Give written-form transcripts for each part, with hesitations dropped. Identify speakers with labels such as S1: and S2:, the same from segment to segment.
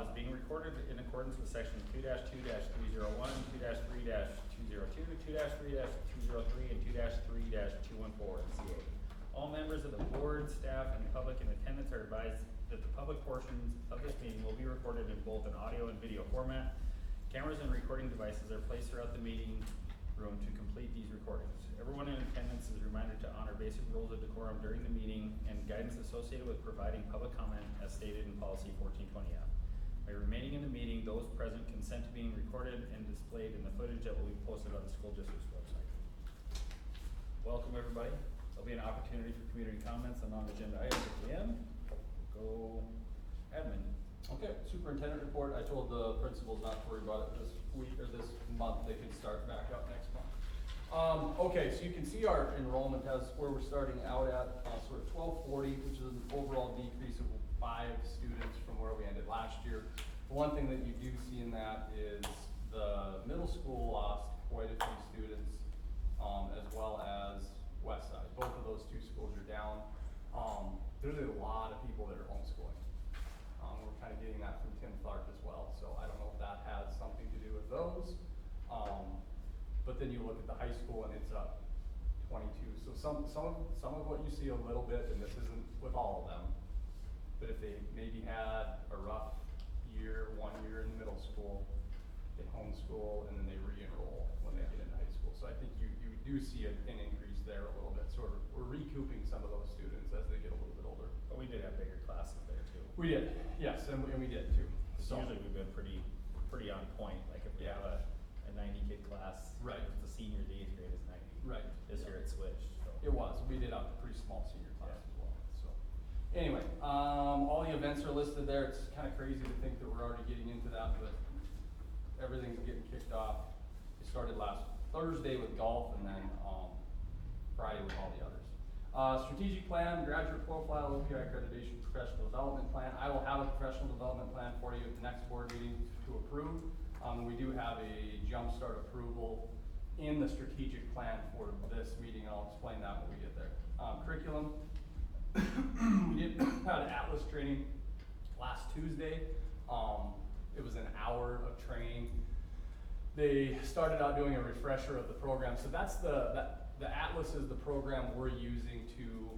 S1: law is being recorded in accordance with section 2-2-301, 2-3-202, 2-3-203, and 2-3-214 CA. All members of the board, staff, and the public in attendance are advised that the public portions of this meeting will be recorded in both an audio and video format. Cameras and recording devices are placed throughout the meeting room to complete these recordings. Everyone in attendance is reminded to honor basic rules of decorum during the meeting and guidance associated with providing public comment as stated in policy 1420F. By remaining in the meeting, those present consent to being recorded and displayed in the footage that will be posted on the school district's website. Welcome everybody. There'll be an opportunity for community comments on non-agenda items at the end. Go admin.
S2: Okay, superintendent report. I told the principals not to worry about it this week or this month. They can start back up next month. Okay, so you can see our enrollment has where we're starting out at sort of 1240, which is an overall decrease of 5 students from where we ended last year. The one thing that you do see in that is the middle school lost quite a few students, as well as Westside. Both of those two schools are down. There's a lot of people that are homeschooling. We're kind of getting that from Tim Clark as well, so I don't know if that has something to do with those. But then you look at the high school and it's up 22. So some of what you see a little bit, and this isn't with all of them, but if they maybe had a rough year, 1 year in middle school, they homeschool and then they re-enroll when they get into high school. So I think you do see an increase there a little bit. Sort of, we're recouping some of those students as they get a little bit older.
S1: But we did have bigger classes there too.
S2: We did, yes, and we did too.
S1: So usually we've been pretty on point. Like if we have a 90 kid class,
S2: right?
S1: The senior to 8th grade is 90.
S2: Right.
S1: This year it switched. So.
S2: It was. We did have a pretty small senior class as well. So anyway, all the events are listed there. It's kind of crazy to think that we're already getting into that, but everything's getting kicked off. It started last Thursday with golf, and then Friday with all the others. Strategic plan, graduate profile, OPI accreditation, professional development plan. I will have a professional development plan for you at the next board meeting to approve. We do have a jumpstart approval in the strategic plan for this meeting. I'll explain that when we get there. Curriculum. We had Atlas training last Tuesday. It was an hour of training. They started out doing a refresher of the program. So that's the Atlas is the program we're using to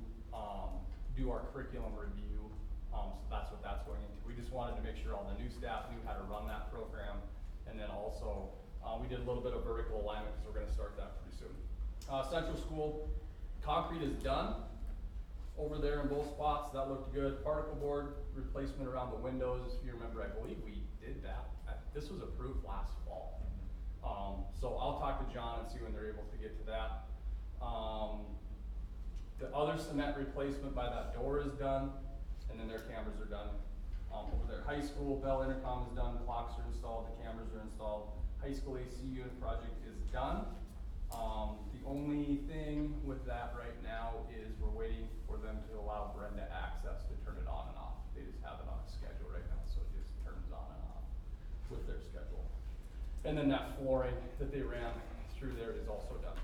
S2: do our curriculum review. So that's what that's going into. We just wanted to make sure all the new staff knew how to run that program. And then also, we did a little bit of vertical alignment because we're going to start that pretty soon. Central School, concrete is done over there in both spots. That looked good. Particle board replacement around the windows. If you remember, I believe we did that. This was approved last fall. So I'll talk to John and see when they're able to get to that. The other cement replacement by that door is done, and then their cameras are done. Over there, high school bell intercom is done, clocks are installed, the cameras are installed. High school AC unit project is done. The only thing with that right now is we're waiting for them to allow Brenda access to turn it on and off. They just have it on a schedule right now, so it just turns on and off with their schedule. And then that flooring that they ran through there is also done.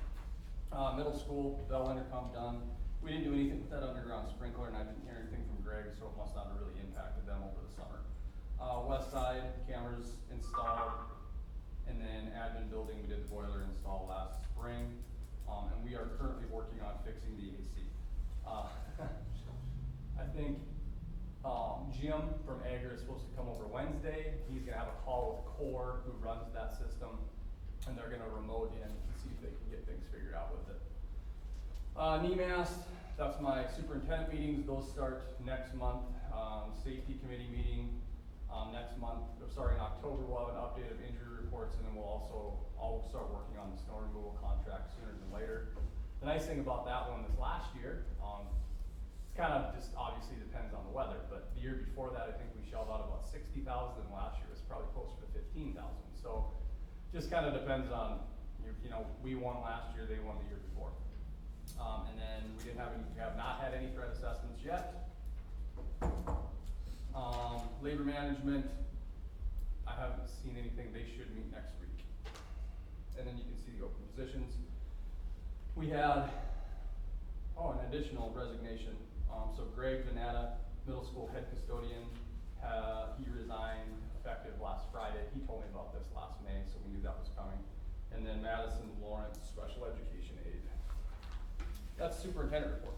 S2: Middle school bell intercom done. We didn't do anything with that underground sprinkler, and I didn't hear anything from Greg, so it must not have really impacted them over the summer. West side, cameras installed, and then admin building, we did the boiler install last spring, and we are currently working on fixing the AC. I think Jim from Agri is supposed to come over Wednesday. He's gonna have a call with Core, who runs that system, and they're gonna remote in to see if they can get things figured out with it. NEMAS, that's my superintendent meetings. Those start next month. Safety committee meeting next month. Sorry, in October we'll have an update of injury reports, and then I'll start working on the snow removal contract sooner than later. The nice thing about that one is last year, it's kind of just obviously depends on the weather, but the year before that I think we shelled out about 60,000, and last year was probably closer to 15,000. So just kind of depends on, you know, we won last year, they won the year before. And then we have not had any threat assessments yet. Labor management, I haven't seen anything. They should meet next week. And then you can see the open positions. We had, an additional resignation. So Greg Vanetta, middle school head custodian, he resigned And then Madison Lawrence Special Education Aid. That's superintendent report.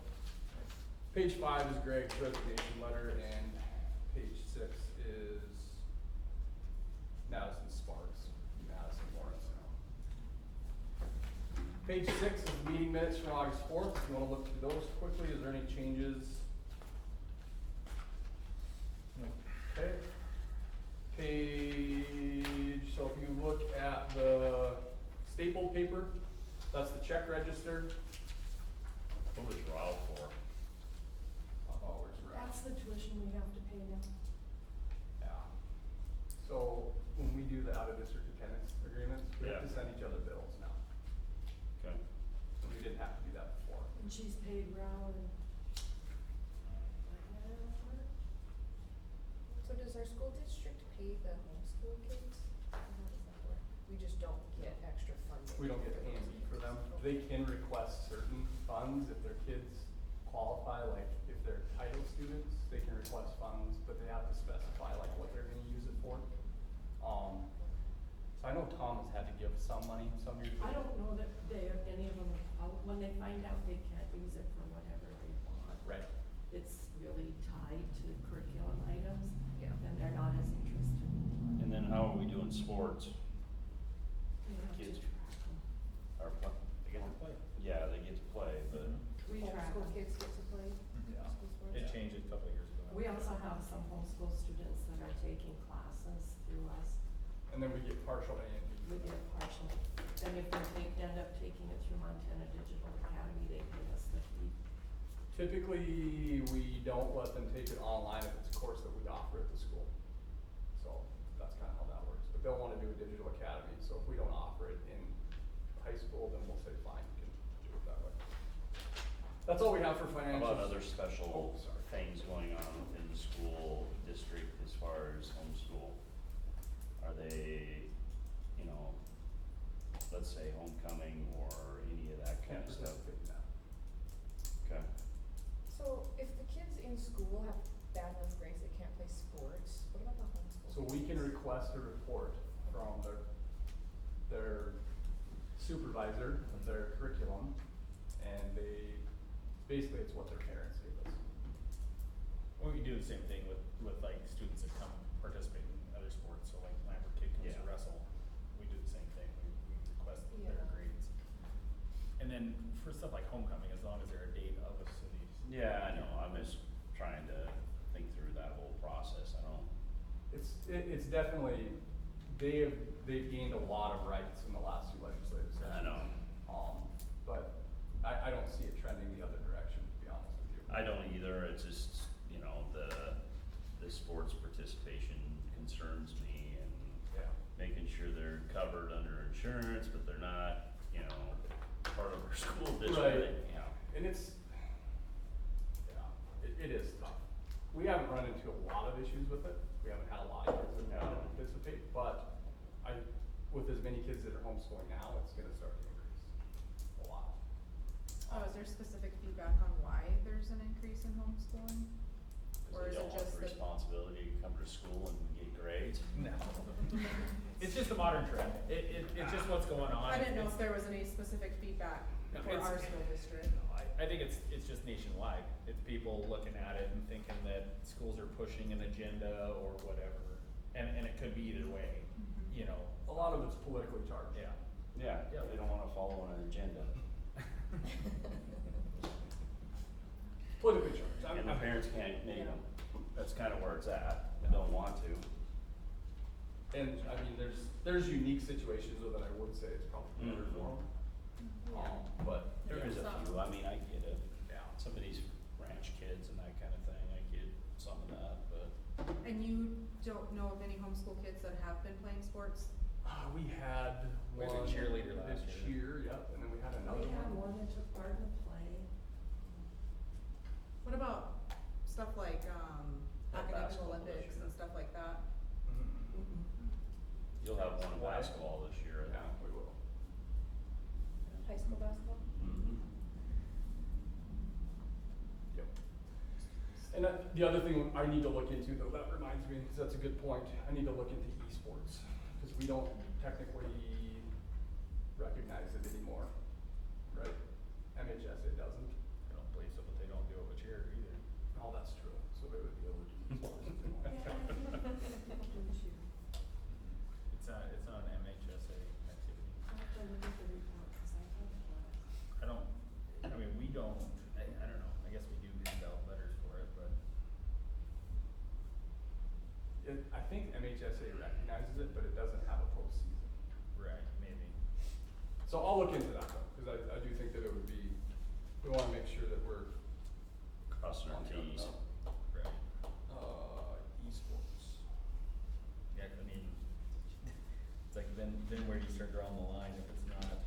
S2: Page 5 is Greg's resignation letter, and page 6 is Madison Sparks, Madison Lawrence now. Page 6 is the meeting minutes from August 4th. If you want to look through those quickly, is there any changes? Okay. Page, so if you look at the stapled paper, that's the check register.
S3: What was Ralph for?
S2: Oh, where's Ralph?
S4: That's the tuition we have to pay now.
S2: Yeah. So when we do the out of district attendance agreements, we have to
S3: Yeah.
S2: send each other bills now.
S3: Okay.
S2: We didn't have to do that before.
S4: And she's paid Rao and.
S5: So does our school district pay the homeschool kids? Or how does that work? We just don't get extra funding?
S2: We don't get handy for them. They can request certain funds if their kids qualify, like if they're title students, they can request funds, but they have to specify like what they're gonna use it for. So I know Tom has had to give some money some years.
S4: I don't know that any of them, when they find out they can't use it for whatever they want.
S2: Right.
S4: It's really tied to curriculum items.
S5: Yeah.
S4: And they're not as interested.
S3: And then how are we doing sports?
S4: We have to
S3: Kids.
S4: track 'em.
S3: Or what?
S1: They get to play.
S3: Yeah, they get to play, but
S4: We track
S5: Homeschool
S4: 'em.
S5: kids get to play
S2: Yeah.
S5: school sports?
S1: It changed a couple of years ago.
S4: We also have some homeschool students that are taking classes through us.
S2: And then we get partial A and B.
S4: We get partial. Then if they end up taking it through Montana Digital Academy, they pay us the fee.
S2: Typically, we don't let them take it online if it's a course that we offer at the school. So that's kind of how that works. But they'll want to do a digital academy, so if we don't offer it in high school, then we'll say, fine, you can do it that way. That's all we have for
S3: how
S2: financials.
S3: about other special
S2: Oh, sorry.
S3: things going on within the school district as far as homeschool? Are they, you know, let's say homecoming or any of that kind
S2: Can't
S3: of stuff?
S2: participate in that.
S3: Okay.
S5: So if the kids in school have bad enough grades they can't play sports, what about the homeschool?
S2: So we can
S5: kids?
S2: request a report from their supervisor of their curriculum, and basically it's what their parents gave us.
S1: Well, we do the same thing with like students that come participate in other sports, so like Lambert kid comes to
S3: Yeah.
S1: wrestle, we do the same thing, we request their
S5: Yeah.
S1: grades. And then for stuff like homecoming, as long as they're a date of a city.
S3: Yeah, I know, I'm just trying to think through that whole process, I don't,
S2: It's definitely, they've gained a lot of rights in the last two legislative sessions.
S3: I know.
S2: But I don't see it trending the other direction, to be honest with you.
S3: I don't either, it's just, you know, the sports participation concerns me and
S2: Yeah.
S3: making sure they're covered under insurance, but they're not, you know, part of our school district,
S2: Right.
S3: you know.
S2: And it's, yeah, it is tough. We haven't run into a lot of issues with it. We haven't had a lot of kids that want to participate, but with as many kids that are homeschooling now, it's gonna start to increase a lot.
S6: Oh, is there specific feedback on why there's an increase in homeschooling? Or
S3: Cause
S6: is
S3: they
S6: it
S3: don't want
S6: just
S3: the
S6: that?
S3: responsibility to come to school and get grades.
S1: No. It's just a modern trend, it's just what's going on.
S6: I didn't know
S1: It's-
S6: if there was any specific feedback
S1: No,
S6: for
S1: it's-
S6: our school district.
S1: No, I think it's just nationwide. It's people looking at it and thinking that schools are pushing an agenda or whatever. And it could be either way, you know,
S2: A lot of it's politically charged.
S1: yeah.
S3: Yeah,
S1: Yeah.
S3: they don't wanna follow an agenda.
S2: Politically charged.
S3: And the parents can't make
S5: Yeah.
S3: them, that's kinda where it's at, they don't want to.
S2: And I mean, there's unique situations with it, I would say it's probably better for them. But.
S3: There is a
S6: Some.
S3: few, I mean, I get it,
S2: Yeah.
S3: some of these ranch kids and that kinda thing, I get some of that, but.
S6: And you don't know of any homeschool kids that have been playing sports?
S2: We had
S1: We
S2: one.
S1: had a cheerleader
S2: that
S1: last
S2: did
S1: year.
S2: cheer, yep, and then we had another
S4: We
S2: one.
S4: had one that took part in the play.
S6: What about stuff like,
S3: Like
S6: academic
S3: basketball this
S6: Olympics
S3: year.
S6: and stuff like that?
S2: Mhm.
S3: You'll have one in
S2: Why?
S3: basketball this year, I
S2: Yeah,
S3: think.
S2: we will.
S5: High school basketball?
S3: Mhm.
S2: Yep. And the other thing I need to look into, though, that reminds me, because that's a good point, I need to look into esports, because we don't technically recognize it anymore, right? MHSA doesn't.
S1: I don't believe so, but they don't do it with cheer either.
S2: Oh, that's true, so they would be able to do these ones if they wanted.
S1: It's not an MHSA activity. I mean, we don't, I don't know, I guess we do hand out letters for it, but.
S2: I think MHSA recognizes it, but it doesn't have a postseason.
S1: Right, maybe.
S2: So I'll look into that though, cause I do think that it would be, we wanna make sure that we're.
S3: Crossing our
S2: on top of
S3: Ts.
S2: that.
S1: Right.
S2: Esports.
S1: Yeah, I mean, it's like then where do you start drawing the line if it's not?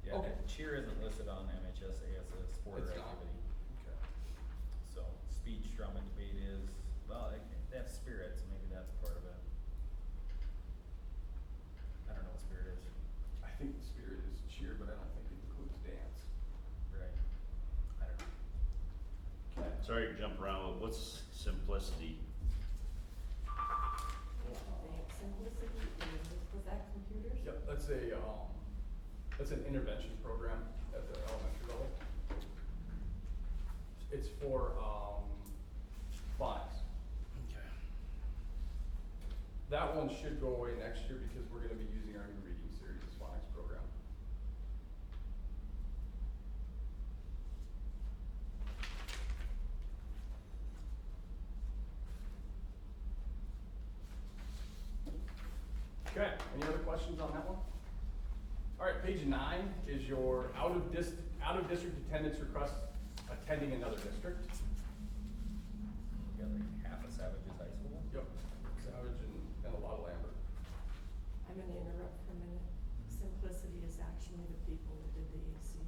S1: Yeah,
S2: Okay.
S1: cheer isn't listed on MHSA as a sport or
S2: It's not?
S1: activity.
S2: Okay.
S1: So speech, drum and debate is, well, they have spirit, so maybe that's part of it. I don't know what spirit is.
S2: I think the spirit is cheer, but I don't think it includes dance.
S1: Right. I don't know.
S2: Okay.
S3: Sorry to jump around, but what's simplicity?
S4: Simplicity was that computers?
S2: Yep, that's an intervention program at the elementary level. It's for, phonics.
S3: Okay.
S2: That one should go away next year because we're gonna be using our new reading series phonics program. Okay, any other questions on that one? All right, page 9 is your out of district attendance request attending another district.
S1: We got like half of Savage's high school.
S2: Yep, Savage and a lot of Lambert.
S4: I'm gonna interrupt for a minute. Simplicity is actually the people that did the AC.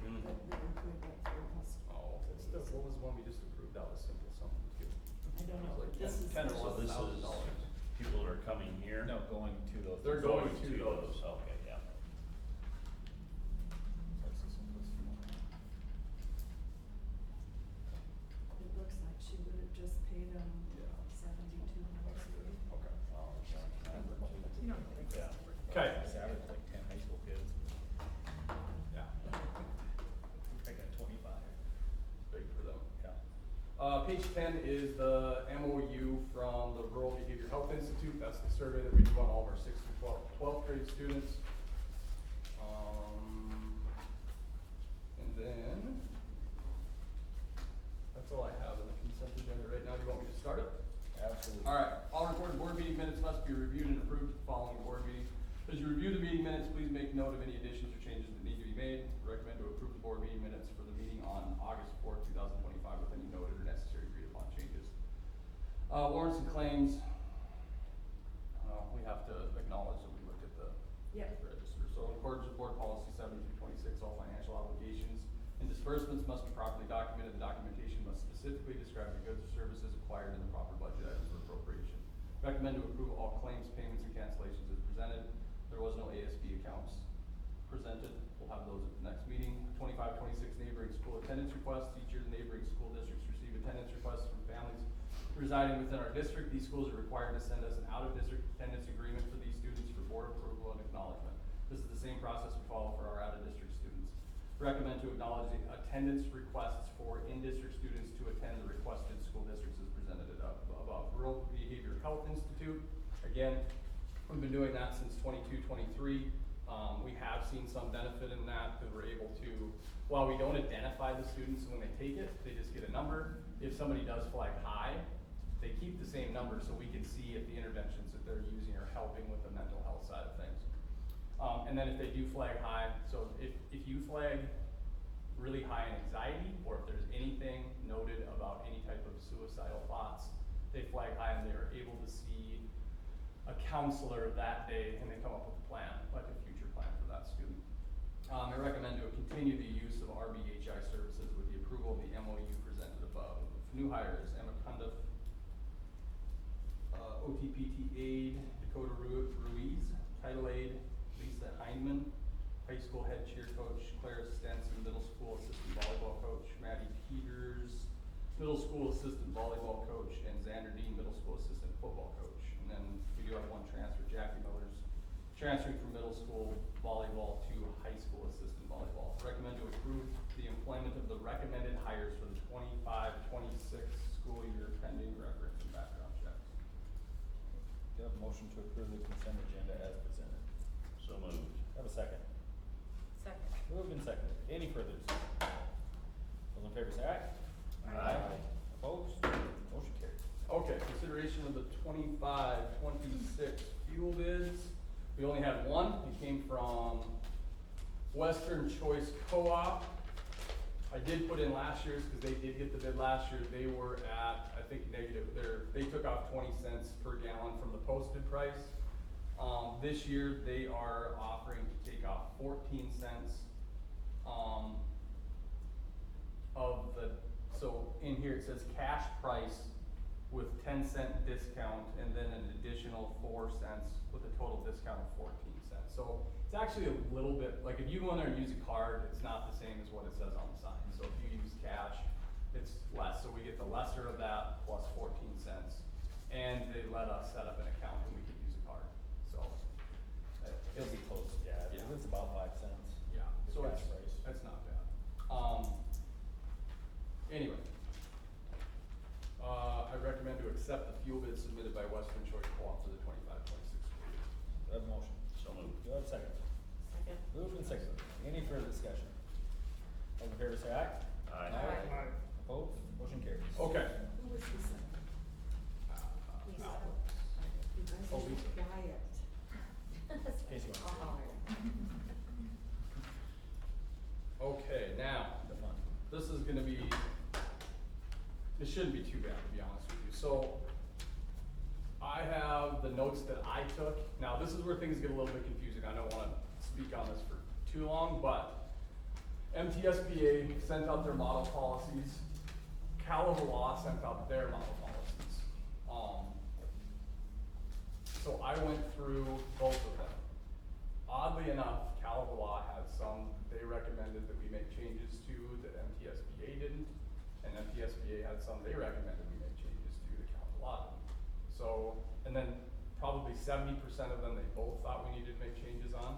S3: Hmm.
S4: That we went through us.
S2: Oh, it's the, what was the one we just approved? That was simple something too.
S4: I don't know,
S2: It was like
S4: this is.
S2: 10 or
S3: So this is
S2: $11,000.
S3: people that are coming here?
S1: No, going to those.
S2: They're going to those.
S3: Okay, yeah.
S1: That's the simplicity one.
S4: It looks like she would have just paid them
S2: Yeah.
S4: 7,200.
S2: Okay.
S3: Oh, yeah.
S6: You don't think
S3: Yeah.
S2: Okay.
S1: Savage, like 10 high school kids.
S2: Yeah,
S1: I got 25.
S2: big for them.
S1: Yeah.
S2: Page 10 is the MOU from the Rural Behavior Health Institute. That's the survey that we do on all of our 6th to 12th grade students. And then, that's all I have in the consent agenda right now. Do you want me to start it?
S1: Absolutely.
S2: All right, all recorded board meeting minutes must be reviewed and approved at the following board meeting. As you review the meeting minutes, please make note of any additions or changes that need to be made. Recommend to approve the board meeting minutes for the meeting on August 4th, 2025 with any noted or necessary agreed upon changes. Warrants and claims, we have to acknowledge that we looked at the
S4: Yep.
S2: register. So in accordance with board policy 7326, all financial obligations and disbursements must be properly documented. The documentation must specifically describe the goods or services acquired in the proper budget items for appropriation. Recommend to approve all claims, payments, and cancellations as presented. There was no ASB accounts presented. We'll have those at the next meeting. 25-26 neighboring school attendance requests. Each year, the neighboring school districts receive attendance requests from families residing within our district. These schools are required to send us an out-of-district attendance agreement for these students for board approval and acknowledgement. This is the same process we follow for our out-of-district students. Recommend to acknowledge the attendance requests for in-district students to attend the requested school districts as presented above. Rural Behavior Health Institute, again, we've been doing that since 22-23. We have seen some benefit in that because we're able to, while we don't identify the students when they take it, they just get a number. If somebody does flag high, they keep the same number so we can see if the interventions that they're using are helping with the mental health side of things. And then if they do flag high, so if you flag really high in anxiety, or if there's anything noted about any type of suicidal thoughts, they flag high and they're able to see a counselor that day and they come up with a plan, like a future plan for that student. I recommend to continue the use of RBHI services with the approval of the MOU presented above. New hires, Emma Cundiff, OTPT aide, Dakota Ruiz, title aide, Lisa Heinman, high school head cheer coach, Clara Stenson, middle school assistant volleyball coach, Maddie Peters, middle school assistant volleyball coach, and Xander Dean, middle school assistant football coach. And then we do have one transfer, Jackie Miller's transferring from middle school volleyball to high school assistant volleyball. Recommend to approve the employment of the recommended hires for the 25-26 school year pending reference and background checks.
S1: Do you have a motion to approve the consent agenda as presented?
S3: So moved.
S1: Have a second.
S6: Second.
S1: Moved and seconded. Any further discussion? Those in favor say aye.
S6: Aye.
S1: Opposed? Motion carries.
S2: Okay, consideration of the 25-26 fuel bids. We only had one. It came from Western Choice Co-op. I did put in last year's because they did get the bid last year. They were at, I think, negative. They took off 20 cents per gallon from the posted price. This year, they are offering to take off 14 cents. So in here it says cash price with 10-cent discount and then an additional 4 cents with a total discount of 14 cents. So it's actually a little bit, like if you go in there and use a card, it's not the same as what it says on the sign. So if you use cash, it's less. So we get the lesser of that plus 14 cents. And they let us set up an account and we can use a card. So
S1: It'll be close, yeah,
S2: Yeah.
S1: it's about 5 cents.
S2: yeah,
S1: The
S2: so
S1: cash
S2: it's,
S1: price.
S2: that's not bad. Anyway. I recommend to accept the fuel bid submitted by Western Choice Co-op for the 25-26 school year.
S1: Do I have a motion?
S3: So moved.
S1: Do I have a second?
S4: Second.
S1: Moved and seconded. Any further discussion? Those in favor say aye.
S3: Aye.
S1: Opposed? Motion carries.
S2: Okay.
S4: Who was this?
S5: Lisa.
S4: You guys
S2: Oh,
S4: are
S2: Lisa.
S4: quiet.
S1: Casey wants to.
S4: Oh.
S2: Okay, now,
S1: The fun.
S2: this is gonna be, this shouldn't be too bad, to be honest with you. So, I have the notes that I took. Now, this is where things get a little bit confusing. I don't wanna speak on this for too long, but MTSBA sent out their model policies. Cal of Law sent out their model policies. So I went through both of them. Oddly enough, Cal of Law had some they recommended that we make changes to that MTSBA didn't, and MTSBA had some they recommended we make changes to that Cal of Law didn't. So, and then probably 70% of them they both thought we needed to make changes on.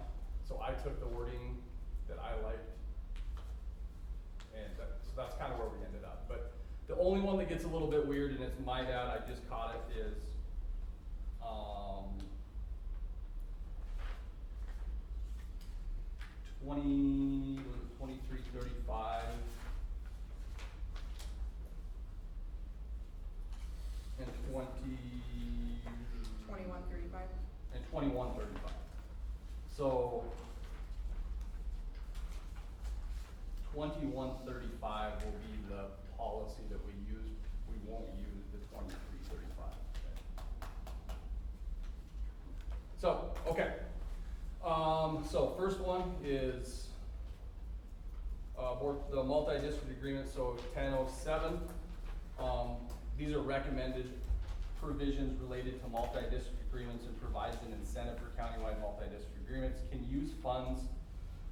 S2: So I took the wording that I liked, and so that's kind of where we ended up. But the only one that gets a little bit weird, and it's my bad, I just caught it, is 2335 and
S6: 2135.
S2: and 2135. So 2135 will be the policy that we use. We won't use the 2335. So, okay. So first one is the multi-district agreement, so 1007. These are recommended provisions related to multi-district agreements and provides an incentive for countywide multi-district agreements. Can use funds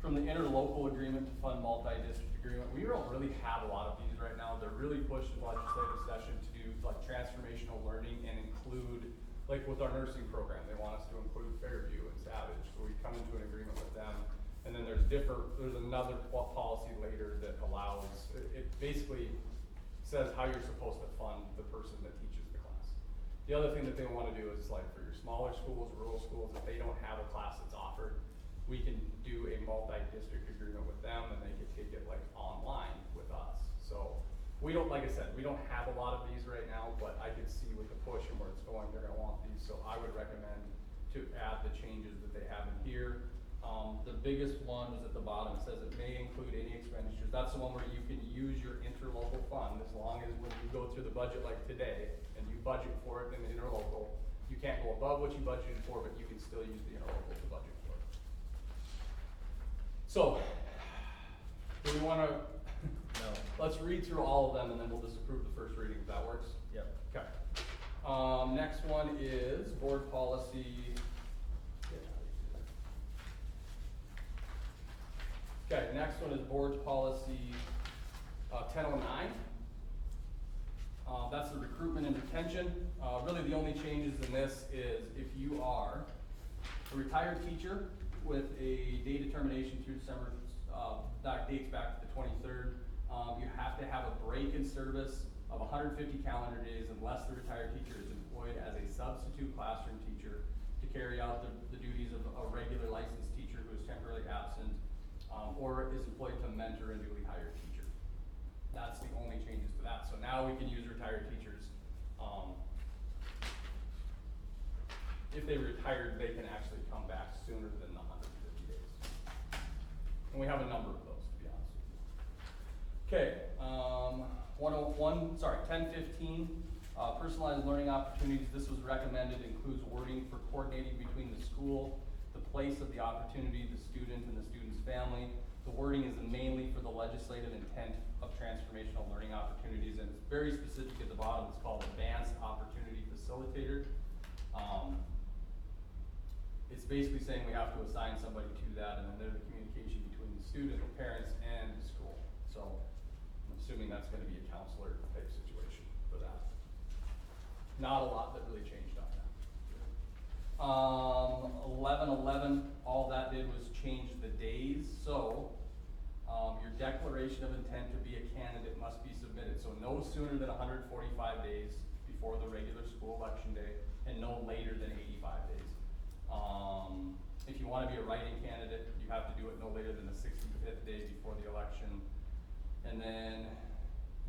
S2: from the interlocal agreement to fund multi-district agreement. We don't really have a lot of these right now. They're really pushed in legislative session to do like transformational learning and include, like with our nursing program, they want us to include Fairview and Savage. So we come into an agreement with them. And then there's another policy later that allows, it basically says how you're supposed to fund the person that teaches the class. The other thing that they wanna do is like for your smaller schools, rural schools, if they don't have a class that's offered, we can do a multi-district agreement with them and they can take it like online with us. So we don't, like I said, we don't have a lot of these right now, but I could see with the push and where it's going, they're gonna want these. So I would recommend to add the changes that they have in here. The biggest one is at the bottom. It says it may include any expenditures. That's the one where you can use your interlocal fund as long as when you go through the budget like today and you budget for it in the interlocal, you can't go above what you budgeted for, but you can still use the interlocal to budget for it. So, do we wanna,
S1: No.
S2: let's read through all of them and then we'll disapprove the first reading if that works.
S1: Yep.
S2: Okay. Next one is board policy. Okay, next one is board policy 1009. That's the recruitment and retention. Really the only changes in this is if you are a retired teacher with a day determination through December, that dates back to the 23rd, you have to have a break in service of 150 calendar days unless the retired teacher is employed as a substitute classroom teacher to carry out the duties of a regular licensed teacher who is temporarily absent, or is employed to mentor a newly hired teacher. That's the only changes to that. So now we can use retired teachers. If they retired, they can actually come back sooner than the 150 days. And we have a number of those, to be honest with you. Okay, 1015, personalized learning opportunities. This was recommended, includes wording for coordinating between the school, the place of the opportunity, the student, and the student's family. The wording is mainly for the legislative intent of transformational learning opportunities, and it's very specific at the bottom. It's called Advanced Opportunity Facilitator. It's basically saying we have to assign somebody to that, and then there's the communication between the student, the parents, and the school. So I'm assuming that's gonna be a counselor type situation for that. Not a lot that really changed on that. 1111, all that did was change the days. So your declaration of intent to be a candidate must be submitted. So no sooner than 145 days before the regular school election day, and no later than 85 days. If you wanna be a write-in candidate, you have to do it no later than the 65th day before the election. And then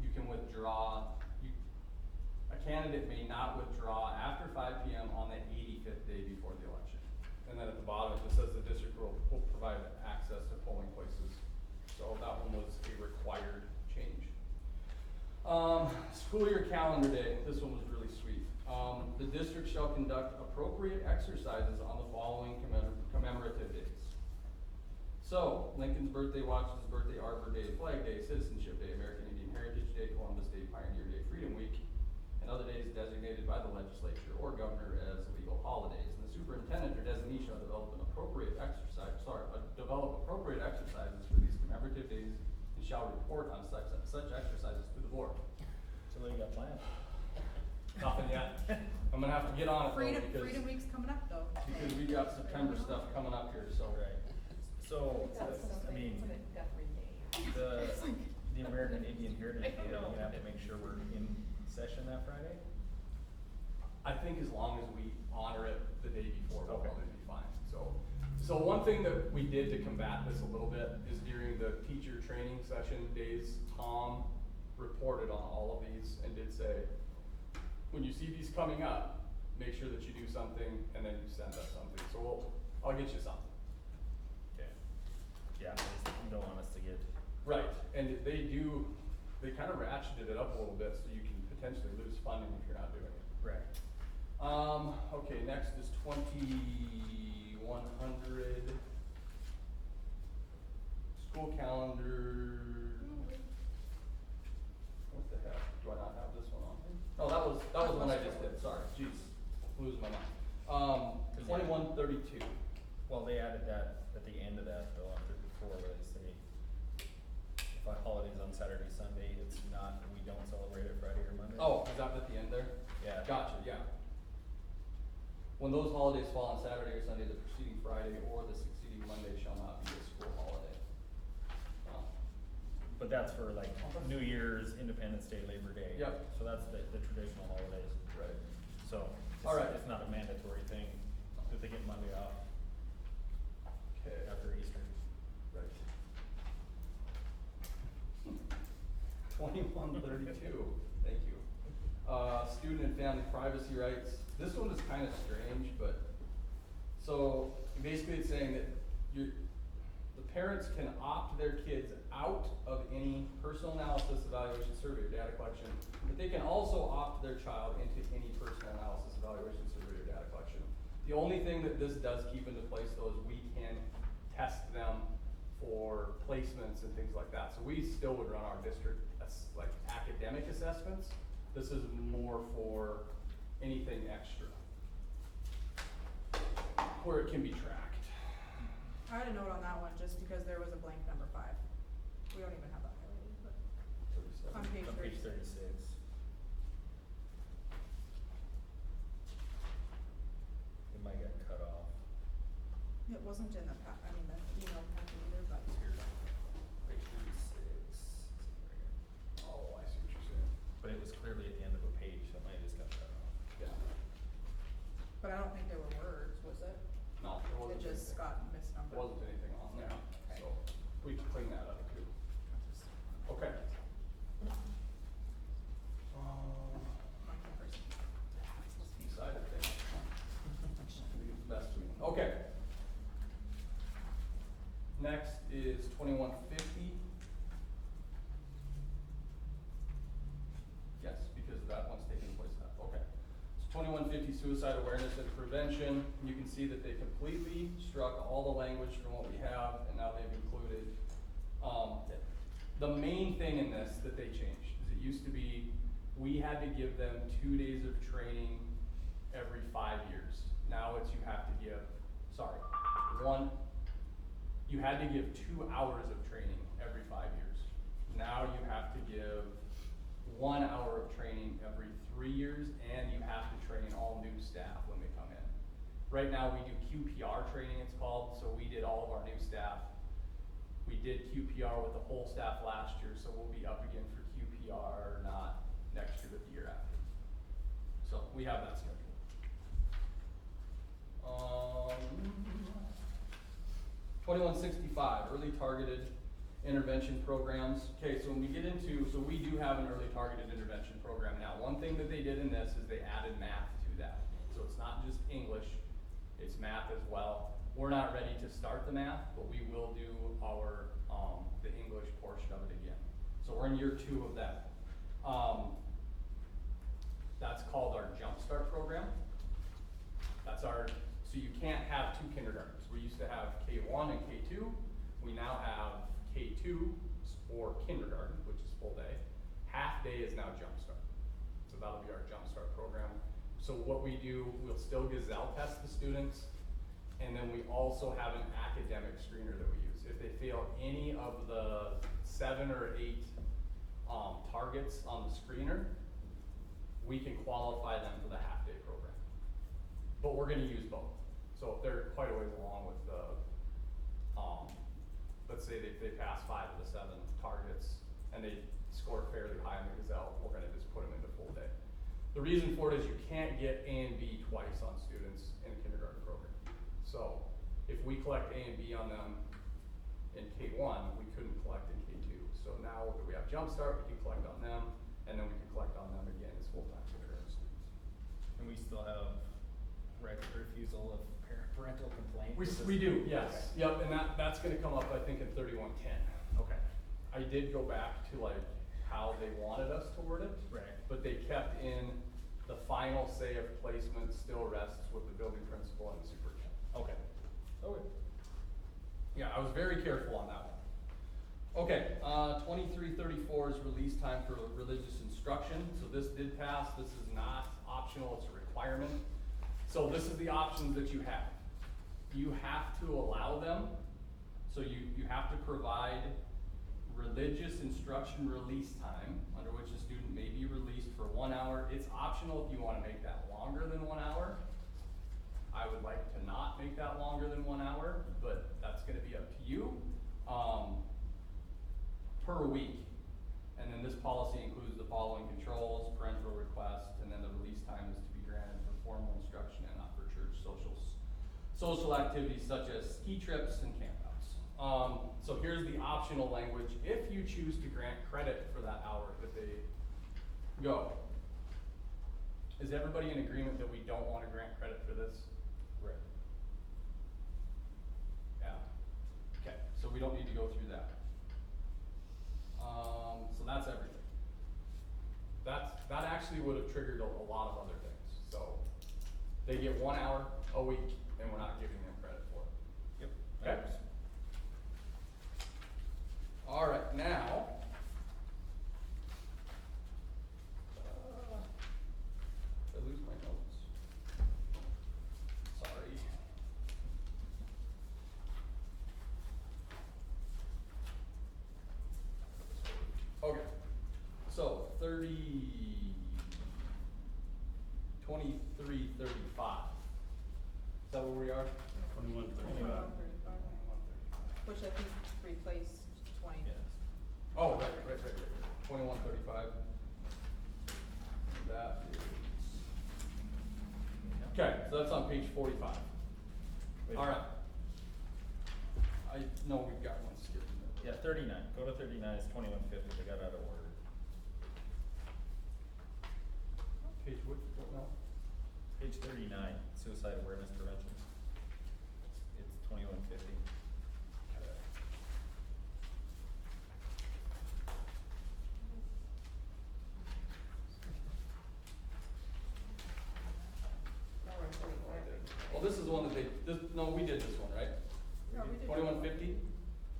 S2: you can withdraw, a candidate may not withdraw after 5 PM on the 85th day before the election. And then at the bottom, it just says the district will provide access to polling places. So that one was a required change. School year calendar day, this one was really sweet. The district shall conduct appropriate exercises on the following commemorative days. So, Lincoln's birthday, Washington's birthday, Arbor Day, Flag Day, Citizenship Day, American Indian Heritage Day, Columbus Day, Pioneer Day, Freedom Week, and other days designated by the legislature or governor as legal holidays. And the superintendent or designee shall develop appropriate exercises for these commemorative days and shall report on such exercises to the board.
S1: So what do you got planned?
S2: Nothing yet. I'm gonna have to get on it though,
S6: Freedom Week's coming up though.
S2: because we got September stuff coming up here, so.
S1: Right. So, I mean, the American Indian Heritage Day, are you gonna have to make sure we're in session that Friday?
S2: I think as long as we honor it the day before, we'll
S1: Okay.
S2: probably be fine, so. So one thing that we did to combat this a little bit is during the teacher training session days, Tom reported on all of these and did say, when you see these coming up, make sure that you do something and then you send us something, so I'll get you something.
S1: Okay. Yeah, you don't want us to get.
S2: Right, and they kind of ratcheted it up a little bit, so you can potentially lose funding if you're not doing it.
S1: Right.
S2: Okay, next is 2100. School calendar. What the heck, do I not have this one on here? Oh, that was the one I just did, sorry, jeez, losing my mind. 2132.
S1: Well, they added that at the end of that though, after before, where they say, if a holiday's on Saturday, Sunday, it's not, we don't celebrate it Friday or Monday.
S2: Oh, is that at the end there?
S1: Yeah.
S2: Gotcha, yeah. When those holidays fall on Saturday or Sunday, the preceding Friday or the succeeding Monday shall not be a school holiday.
S1: But that's for like New Year's, Independence Day, Labor Day.
S2: Yep.
S1: So that's the traditional holidays.
S2: Right.
S1: So,
S2: All right.
S1: it's not a mandatory thing that they get Monday off
S2: Okay.
S1: after Easter.
S2: Right. 2132, thank you. Student and family privacy rights. This one is kind of strange, but, so basically it's saying that the parents can opt their kids out of any personal analysis, evaluation, survey, or data collection, but they can also opt their child into any personal analysis, evaluation, survey, or data collection. The only thing that this does keep into place though is we can test them for placements and things like that. So we still would run our district as like academic assessments. This is more for anything extra, where it can be tracked.
S6: I had a note on that one just because there was a blank number 5. We don't even have that highlighted, but on page
S1: On page
S6: 36.
S1: 36.
S6: wasn't in the the email packet either, but.
S1: Page 36.
S2: Oh, I see what you're saying.
S1: But it was clearly at the end of a page, so it might have just got cut off.
S2: Yeah.
S6: But I don't think there were words, was it?
S2: No, there wasn't.
S6: It just
S2: anything.
S6: got misnumbered.
S2: There wasn't anything on there,
S6: Okay.
S2: so we can clean that up too. Okay.
S6: Monkey person.
S2: Decided thing. Best we can. Okay. Next is 2150. Yes, because that one's taking place now. Okay. So 2150 suicide awareness and prevention. You can see that they completely struck all the language from what we have, and now they've included. The main thing in this that they changed is it used to be we had to give them 2 days of training every 5 years. Now it's you have to give, you had to give 2 hours of training every 5 years. Now you have to give 1 hour of training every 3 years, and you have to train all new staff when they come in. Right now we do QPR training, it's called, so we did all of our new staff. We did QPR with the whole staff last year, so we'll be up again for QPR, not next year, but the year after. So we have that scheduled. 2165, early targeted intervention programs. Okay, so when we get into, so we do have an early targeted intervention program now. One thing that they did in this is they added math to that. So it's not just English, it's math as well. We're not ready to start the math, but we will do our, the English portion of it again. So we're in year 2 of that. That's called our Jumpstart program. That's our, so you can't have 2 kindergartners. We used to have K1 and K2. We now have K2 or kindergarten, which is full day. Half day is now Jumpstart. So that'll be our Jumpstart program. So what we do, we'll still Gazelle test the students, and then we also have an academic screener that we use. If they fail any of the 7 or 8 targets on the screener, we can qualify them for the half-day program. But we're gonna use both. So if they're quite a ways along with the, let's say they pass 5 of the 7 targets and they score fairly high on the Gazelle, we're gonna just put them into full day. The reason for it is you can't get A and B twice on students in a kindergarten program. So if we collect A and B on them in K1, we couldn't collect in K2. So now that we have Jumpstart, we can collect on them, and then we can collect on them again as full-time kindergarten students.
S1: And we still have right of refusal of parental complaint?
S2: We do, yes.
S1: Okay.
S2: Yep, and that's gonna come up, I think, in 3110.
S1: Okay.
S2: I did go back to like how they wanted us to word it.
S1: Right.
S2: But they kept in the final say of placement still rests with the building principal and the superintendent.
S1: Okay. Okay.
S2: Yeah, I was very careful on that one. Okay, 2334 is release time for religious instruction. So this did pass. This is not optional, it's a requirement. So this is the options that you have. You have to allow them. So you have to provide religious instruction release time under which a student may be released for 1 hour. It's optional if you want to make that longer than 1 hour. I would like to not make that longer than 1 hour, but that's gonna be up to you. Per week. And then this policy includes the following controls: parental request, and then the release time is to be granted for formal instruction and not for church social activities such as ski trips and campouts. So here's the optional language. If you choose to grant credit for that hour that they go. Is everybody in agreement that we don't want to grant credit for this?
S1: Right.
S2: Yeah. Okay, so we don't need to go through that. So that's everything. That actually would have triggered a lot of other things. So they get 1 hour a week and we're not giving them credit for it.
S1: Yep.
S2: Okay. All right, now. Did I lose my notes? Sorry. Okay, so 2335. Is that where we are?
S3: 2135.
S2: 45. That is, okay, so that's on page 45.
S1: Wait.
S2: All right. I know we've got one skipped in there.
S1: Yeah, 39, go to 39, it's 2150, they got out of order.
S2: Page what now?
S1: Page 39, suicide awareness prevention. It's 2150.
S4: Now we're on 45.
S2: Well, this is the one that no, we did this one, right?
S6: No, we did.
S2: 2150?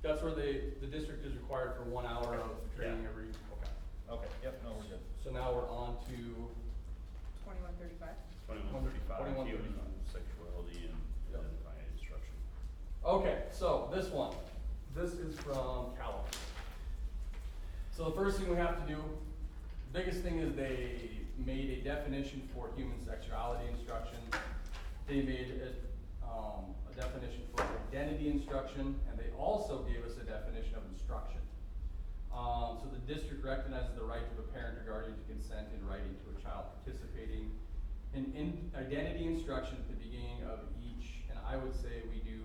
S2: That's where the district is required for 1 hour of training
S1: Yeah.
S2: every, okay.
S1: Okay, yep, no, we're good.
S2: So now we're on to,
S6: 2135.
S3: 2135,
S2: 2135.
S3: human sexuality and
S2: Yep.
S3: identifying instruction.
S2: okay, so this one, this is from California. So the first thing we have to do, biggest thing is they made a definition for human sexuality instruction. They made a definition for identity instruction, and they also gave us a definition of instruction. So the district recognizes the right of a parent or guardian to consent in writing to a child participating in identity instruction at the beginning of each, and I would say we do,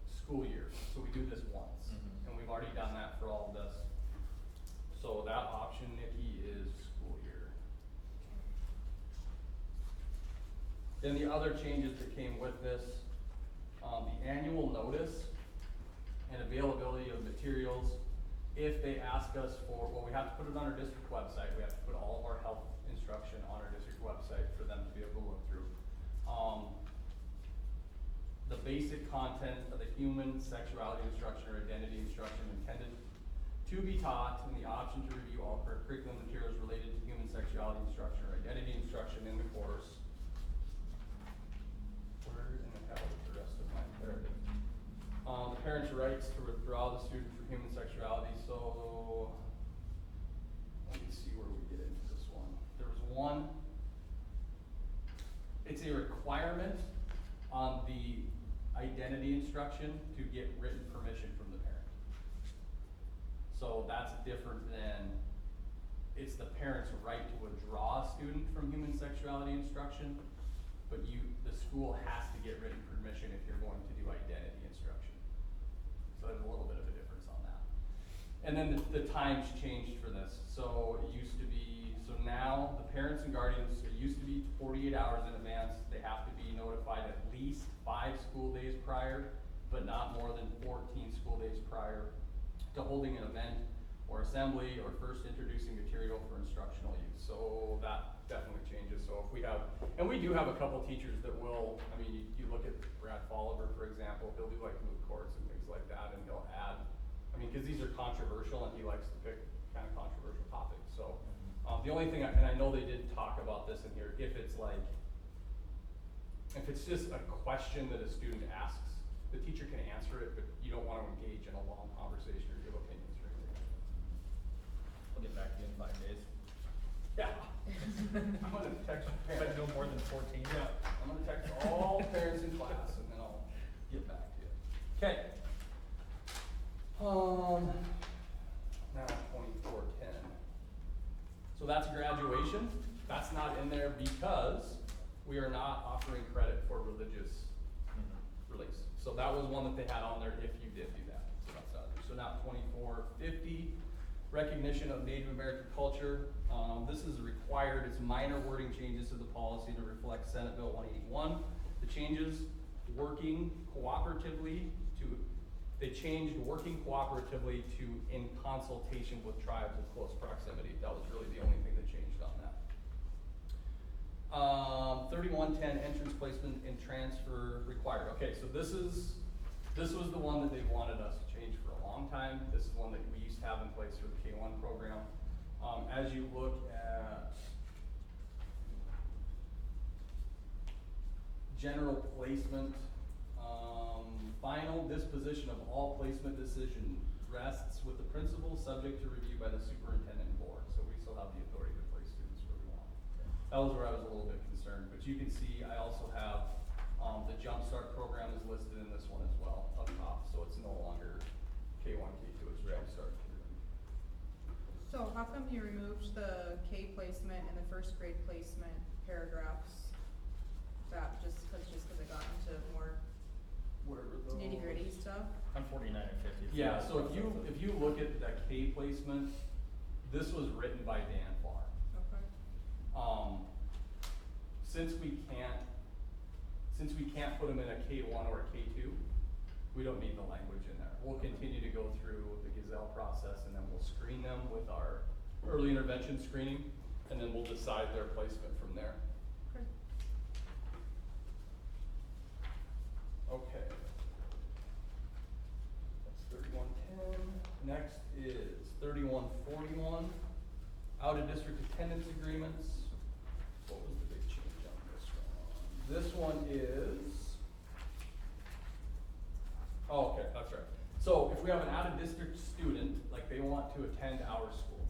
S2: school year, so we do this once.
S1: Mhm.
S2: And we've already done that for all of this. So that option, Nikki, is school year. Then the other changes that came with this, the annual notice and availability of materials. If they ask us for, well, we have to put it on our district website, we have to put all of our health instruction on our district website for them to be able to look through. The basic content of the human sexuality instruction or identity instruction intended to be taught, and the option to review all curriculum materials related to human sexuality instruction or identity instruction in the course. Where in the hell is the rest of my narrative? The parent's rights to withdraw the student from human sexuality, so let me see where we get into this one. There was one, it's a requirement on the identity instruction to get written permission from the parent. So that's different than, it's the parent's right to withdraw a student from human sexuality instruction, but the school has to get written permission if you're going to do identity instruction. So there's a little bit of a difference on that. And then the times changed for this. So it used to be, so now the parents and guardians, it used to be 48 hours in advance. They have to be notified at least 5 school days prior, but not more than 14 school days prior to holding an event or assembly or first introducing material for instructional use. So that definitely changes. So if we have, and we do have a couple teachers that will, I mean, you look at Brad Folliver, for example, he'll do like moot courts and things like that, and he'll add, I mean, cause these are controversial and he likes to pick kind of controversial topics. So, the only thing, and I know they did talk about this in here, if it's like, if it's just a question that a student asks, the teacher can answer it, but you don't want to engage in a long conversation or give opinions or anything like that.
S1: I'll get back to you in 5 days.
S2: Yeah. I'm gonna text
S1: But
S2: parents.
S1: no more than 14?
S2: Yeah, I'm gonna text all parents in class and then I'll get back to you. Okay. Now 2410. So that's graduation. That's not in there because we are not offering credit for religious release. So that was one that they had on there if you did do that. So that's out there. So now 2450, recognition of Native American culture. This is required, it's minor wording changes to the policy to reflect Senate Bill 181. The changes, working cooperatively to, they changed working cooperatively to in consultation with tribes of close proximity. That was really the only thing that changed on that. 3110, entrance placement and transfer required. Okay, so this was the one that they wanted us to change for a long time. This is one that we used to have in place for the K-1 program. As you look at general placement, final disposition of all placement decision rests with the principal, subject to review by the superintendent and board. So we still have the authority to place students where we want. That was where I was a little bit concerned, but you can see I also have, the Jump Start program is listed in this one as well up top, so it's no longer K1, K2, it's Jump Start.
S6: So how come you removed the K placement and the first grade placement paragraphs? That just cause it got into more
S2: Where were those?
S6: nitty gritty stuff?
S1: On 49 and 50.
S2: Yeah, so if you look at that K placement, this was written by Dan Farr.
S6: Okay.
S2: Since we can't put them in a K1 or a K2, we don't need the language in there. We'll continue to go through the Gazelle process, and then we'll screen them with our early intervention screening, and then we'll decide their placement from there.
S6: Okay.
S2: Okay. That's 3110. Next is 3141, out of district attendance agreements. What was the big change on this one? This one is, oh, okay, that's right. So if we have an out of district student, like they want to attend our school,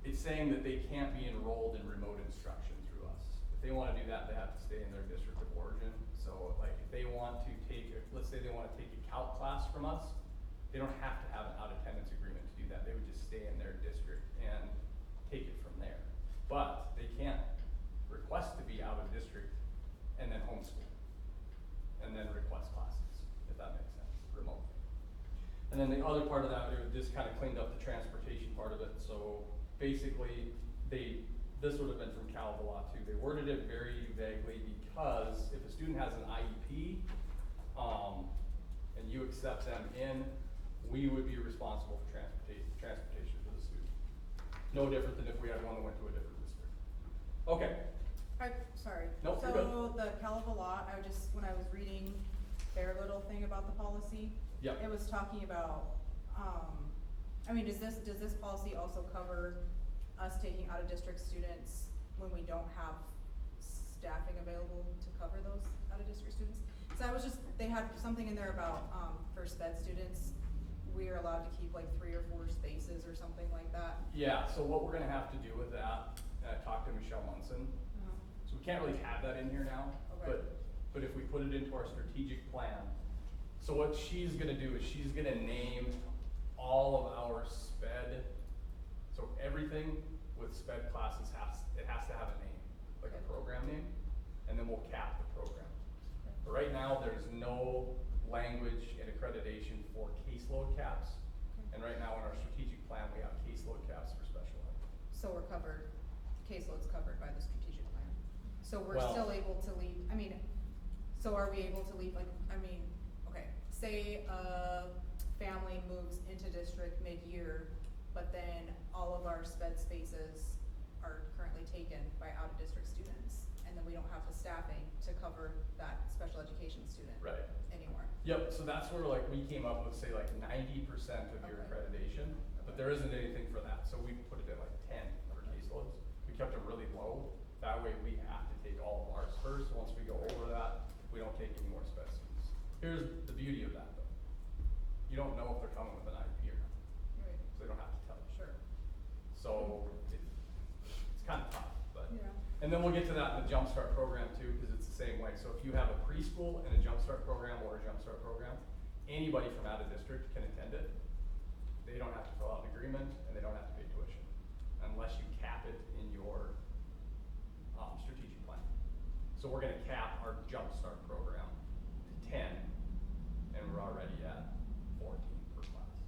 S2: it's saying that they can't be enrolled in remote instruction through us. If they wanna do that, they have to stay in their district of origin. So like if they want to take, let's say they wanna take a calc class from us, they don't have to have an out attendance agreement to do that. They would just stay in their district and take it from there. But they can't request to be out of district and then homeschool. And then request classes, if that makes sense, remotely. And then the other part of that, this kind of cleaned up the transportation part of it. So basically, this would have been from Cal Law too. They worded it very vaguely because if a student has an IEP, and you accept them in, we would be responsible for transportation for the student. No different than if we had one that went to a different district. Okay,
S6: Sorry.
S2: Nope, you're good.
S6: So the Caliva law, when I was reading their little thing about the policy.
S2: Yep.
S6: It was talking about, does this policy also cover us taking out of district students when we don't have staffing available to cover those out of district students? So they had something in there about, for sped students, we are allowed to keep like 3 or 4 spaces or something like that.
S2: yeah, so what we're gonna have to do with that, and I talked to Michelle Munson, so we can't really have that in here now,
S6: Okay.
S2: but if we put it into our strategic plan, so what she's gonna do is she's gonna name all of our sped, so everything with sped classes it has to have a name, like a program name, and then we'll cap the program. But right now, there's no language and accreditation for caseload caps, and right now in our strategic plan, we have caseload caps for special ed.
S6: So we're covered, caseload's covered by the strategic plan. So we're
S2: Well-
S6: still able to leave, so are we able to leave, okay, say a family moves into district mid-year, but then all of our sped spaces are currently taken by out-of-district students, and then we don't have the staffing to cover that special education student
S2: Right.
S6: anymore.
S2: Yep, so that's where we came up with, say, 90% of your
S6: Okay.
S2: accreditation, but there isn't anything for that, so we put it at 10 for caseloads. We kept it really low, that way we have to take all of ours first, once we go over that, we don't take any more sped students. Here's the beauty of that though, you don't know if they're coming with an IEP or not,
S6: Right,
S2: so they don't have to tell you.
S6: sure.
S2: So, it's kind of tough, but.
S6: Yeah.
S2: And then we'll get to that in the Jumpstart program too, because it's the same way. So if you have a preschool and a Jumpstart program or a Jumpstart program, anybody from out of district can attend it. They don't have to fill out an agreement and they don't have to pay tuition, unless you cap it in your, strategic plan. So we're gonna cap our Jumpstart program to 10, and we're already at 14 per class.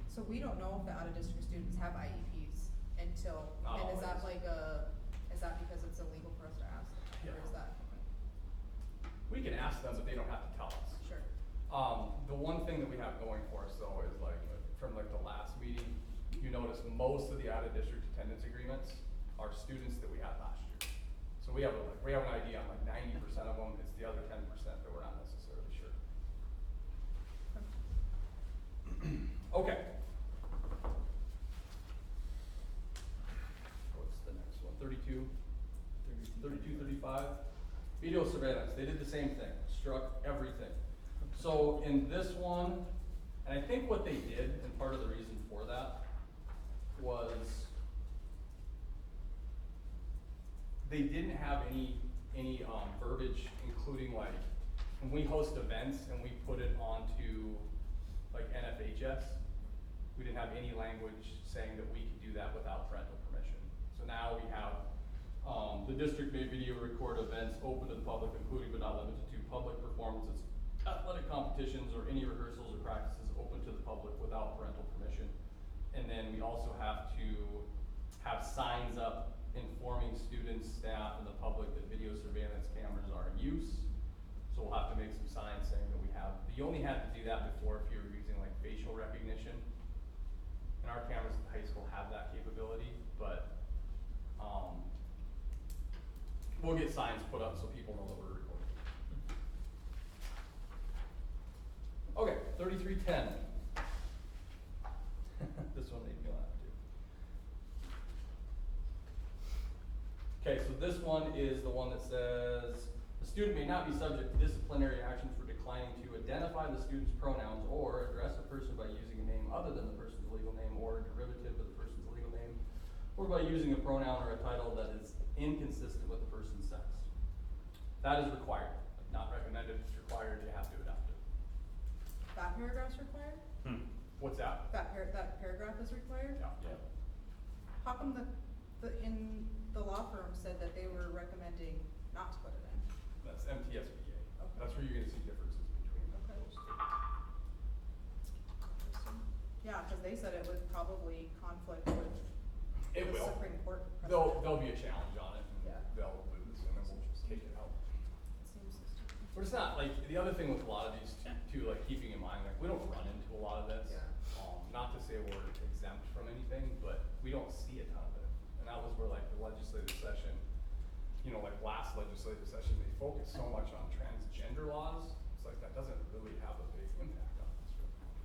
S6: So we don't know if the out-of-district students have IEPs until,
S2: Not
S6: and is that
S2: always.
S6: is that because it's illegal for us to ask? Or
S2: Yeah.
S6: is that,
S2: We can ask them, but they don't have to tell us.
S6: sure,
S2: The one thing that we have going for us though is from the last meeting, you notice most of the out-of-district attendance agreements are students that we had last year. So we have an idea on 90% of them, it's the other 10% that we're not necessarily sure. Okay. What's the next one? 32, 35. Video surveillance, they did the same thing, struck everything. So in this one, and I think what they did, and part of the reason for that, was they didn't have any verbiage, including when we host events and we put it onto NFHS, we didn't have any language saying that we could do that without parental permission. So now we have, the district may video record events open to the public, including but not limited to public performances, athletic competitions, or any rehearsals or practices open to the public without parental permission. And then we also have to have signs up informing students, staff, and the public that video surveillance cameras are in use. So we'll have to make some signs saying that we have, you only had to do that before if you were using like facial recognition. And our cameras at the high school have that capability, but, we'll get signs put up so people know that we're recording. Okay, 3310. This one made me laugh too. Okay, so this one is the one that says, the student may not be subject to disciplinary action for declining to identify the student's pronouns or address a person by using a name other than the person's legal name or a derivative of the person's legal name, or by using a pronoun or a title that is inconsistent with the person's sex. That is required, not recommended, it's required, you have to adopt it.
S6: That paragraph's required?
S2: What's that?
S6: That paragraph is required?
S2: Yeah.
S3: Yeah.
S6: How come in the law firm said that they were recommending not to put it in?
S2: That's MTSBA.
S6: Okay.
S2: That's where you're gonna see differences between
S6: Okay.
S2: those two.
S6: Yeah, cause they said it would probably conflict with
S2: It
S6: the
S2: will.
S6: Supreme Court
S2: There'll
S6: precedent.
S2: be a challenge on it, and
S6: Yeah.
S2: they'll lose, and then we'll just take it out.
S6: It seems stupid.
S2: But it's not, like, the other thing with a lot of these too, like, keeping in mind, like, we don't run into a lot of this.
S6: Yeah.
S2: Not to say we're exempt from anything, but we don't see a ton of it. And that was where, like, the legislative session, you know, like last legislative session, they focused so much on transgender laws. It's like, that doesn't really have a big impact on us.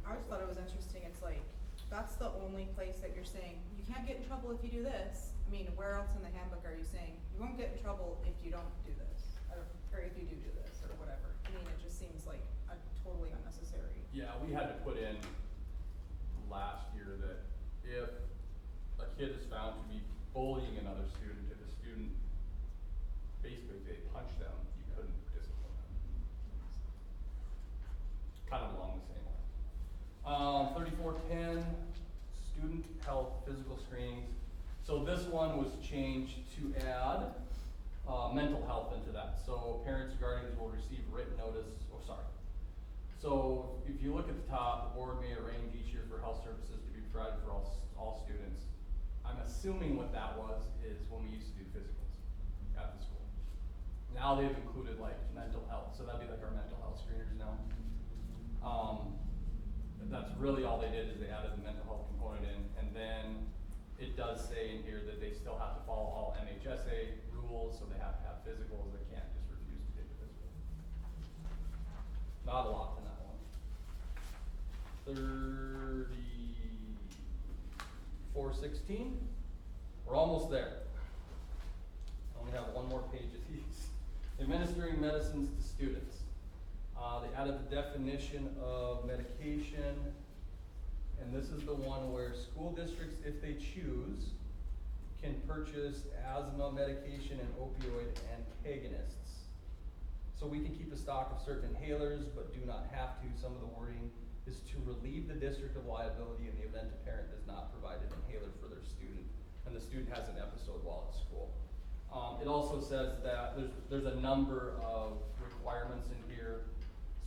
S6: I just thought it was interesting, it's like, that's the only place that you're saying, you can't get in trouble if you do this. I mean, where else in the handbook are you saying, you won't get in trouble if you don't do this, or if you do this, or whatever? I mean, it just seems like a totally unnecessary.
S2: Yeah, we had to put in last year that if a kid is found to be bullying another student, if a student, basically if they punch them, you couldn't discipline them. Kind of along the same lines. 3410, student health physical screenings. So this one was changed to add, mental health into that. So parents and guardians will receive written notice, So if you look at the top, the board may arrange each year for health services to be provided for all students. I'm assuming what that was is when we used to do physicals at the school. Now they've included like mental health, so that'd be like our mental health screeners now. That's really all they did is they added the mental health component in, and then it does say in here that they still have to follow all MHSA rules, so they have to have physicals, they can't just refuse to take a physical. Not a lot in that one. 3416, we're almost there. I only have one more page of these. Administering medicines to students. They added the definition of medication, and this is the one where school districts, if they choose, can purchase asthma medication and opioid antagonists. So we can keep a stock of certain inhalers, but do not have to. Some of the wording is to relieve the district of liability in the event a parent does not provide an inhaler for their student, and the student has an episode while at school. It also says that there's a number of requirements in here.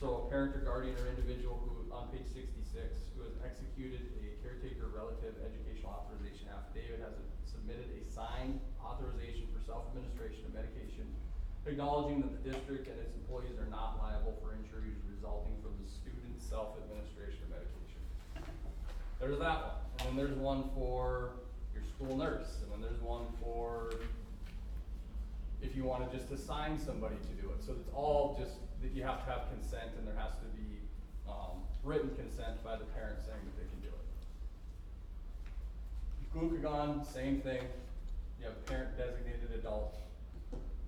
S2: So a parent or guardian or individual who, on page 66, who has executed a caretaker relative educational authorization affidavit has submitted a signed authorization for self-administration of medication, acknowledging that the district and its employees are not liable for injuries resulting from the student's self-administration of medication. There's that one. And then there's one for your school nurse. And then there's one for if you wanna just assign somebody to do it. So it's all just that you have to have consent, and there has to be, written consent by the parent saying that they can do it. Glucagon, same thing. You have parent designated adult.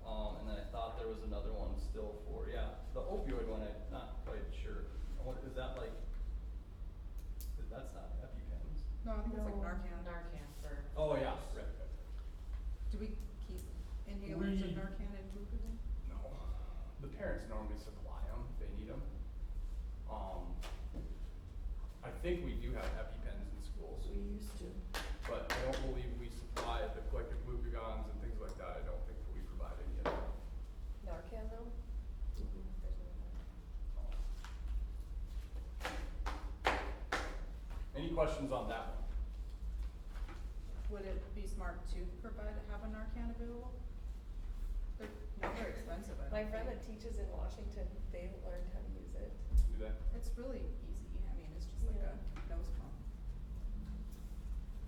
S2: And then I thought there was another one still for, yeah, the opioid one, I'm not quite sure. What, is that like, that's not EpiPens.
S6: No, I think it's like Narcan.
S5: Narcan for.
S2: Oh, yeah, right.
S6: Do we keep inhalers of
S2: We-
S6: Narcan and glucagon?
S2: No, the parents normally supply them if they need them. I think we do have EpiPens in questions on that one?
S6: Would it be smart to have a Narcan available? They're not very expensive, I don't
S5: My
S6: think.
S5: friend that teaches in Washington, they learned how to use it.
S2: Do that?
S6: It's really easy, I mean, it's just like a nose pump.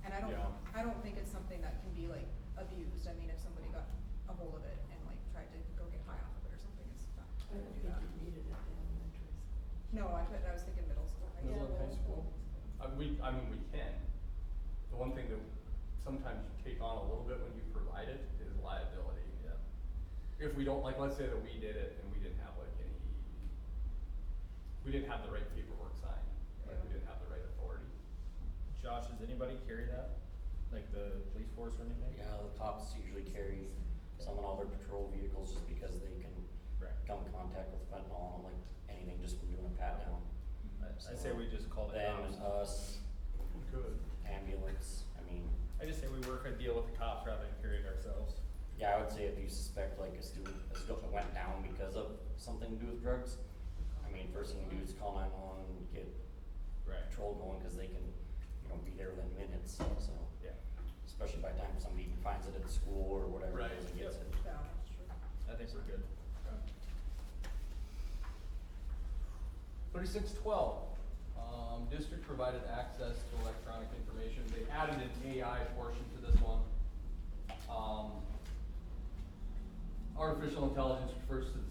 S6: And
S2: Yeah.
S6: I don't think it's something that can be like abused, I mean, if somebody got a hold of it and like tried to go get high off of it or something, it's not
S4: I
S6: gonna
S4: don't
S6: do
S4: think
S6: that.
S4: you needed it in elementary school.
S6: No, I was thinking middle school, I
S2: Middle
S6: guess.
S2: and high school? I mean, we can. The one thing that sometimes you take on a little bit when you provide it is liability.
S1: Yeah.
S2: If we don't, like, let's say that we did it and we didn't have like we didn't have the right paperwork signed, like we
S6: Yeah.
S2: didn't have the right authority.
S1: Josh, does anybody carry that? Like the police force or anything?
S7: Yeah, the cops usually carry some in all their patrol vehicles just because they can
S1: Right.
S7: come in contact with fentanyl and like anything just from doing a pat down.
S1: I say we just call it
S7: Them,
S1: cops.
S7: us,
S2: Good.
S7: ambulance, I mean,
S1: I just say we work a deal with the cops rather than carry it ourselves.
S7: yeah, I would say if you suspect like a student went down because of something to do with drugs, I mean, first thing you do is call 911 and get
S1: Right.
S7: patrol going, cause they can, be there within minutes, so.
S1: Yeah.
S7: Especially by the time somebody finds it at school or whatever it
S2: Right,
S7: is and gets
S1: yep.
S7: it.
S6: Yeah, that's true.
S1: I think we're good.
S2: 3612, district provided access to electronic information. They added an AI portion to this one. Artificial intelligence refers to the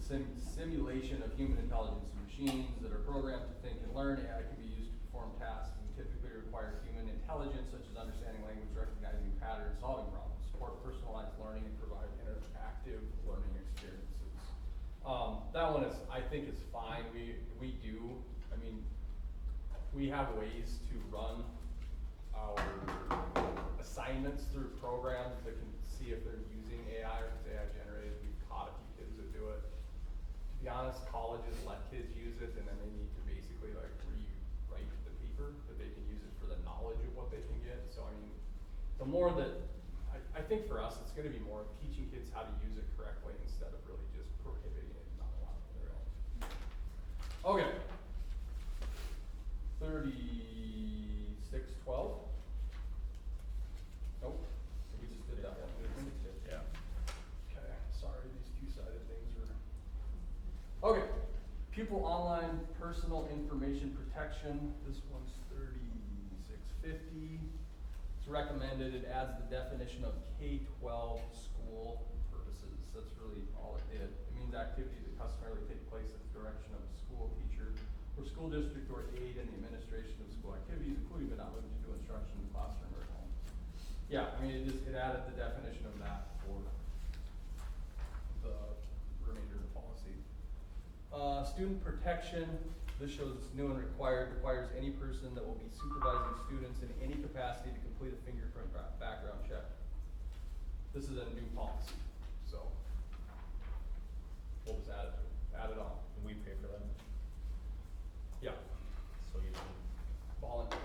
S2: simulation of human intelligence in machines that are programmed to think and learn. AI can be used to perform tasks and typically require human intelligence, such as understanding language, recognizing patterns, solving problems, support personalized learning, and provide interactive learning experiences. That one is, I think is fine. We do, I mean, we have ways to run our assignments through programs that can see if they're using AI or if it's AI generated. We've caught a few kids that do it. To be honest, colleges let kids use it and then they need to basically like rewrite the paper that they can use it for the knowledge of what they can get. So I mean, the more that, I think for us, it's gonna be more of teaching kids how to use it correctly instead of really just prohibiting it and not allowing their own. Okay. 3612. Nope, we just did that one, didn't we?
S1: Yeah.
S2: Okay, sorry, these two-sided things are. Okay, pupil online personal information protection, this one's 3650. It's recommended, it adds the definition of K-12 school purposes, that's really all it did. It means activities that customarily take place at the direction of a school teacher or school district or aid in the administration of school activities, including but not limited to instruction in the classroom or at home. Yeah, I mean, it added the definition of that for the remainder of the policy. Student protection, this shows it's new and requires any person that will be supervising students in any capacity to complete a fingerprint background check. This is a new policy, so we'll just add it on.
S1: And we pay for that.
S2: Yeah.
S1: So you.
S2: Well, you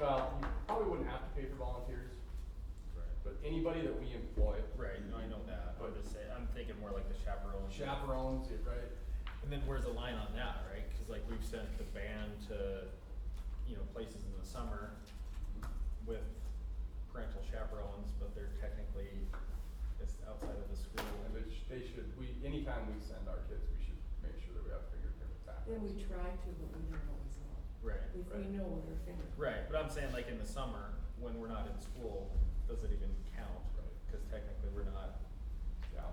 S2: probably wouldn't have to pay for volunteers,
S1: Right.
S2: but anybody that we employ.
S1: Right, no, I know that, I'm just saying, I'm thinking more like the chaperones.
S2: Chaperones, right?
S1: And then where's the line on that, right? Cause like we've sent the band to, places in the summer with parental chaperones, but they're technically, it's outside of the school.
S2: And they should, anytime we send our kids, we should make sure that we have fingerprint backgrounds.
S4: Then we try to, but we don't always know.
S1: Right.
S4: If we
S2: Right.
S4: know what our fingerprint.
S1: Right, but I'm saying like in the summer, when we're not in school, does it even count?
S2: Right.
S1: Cause technically we're not.
S2: Yeah.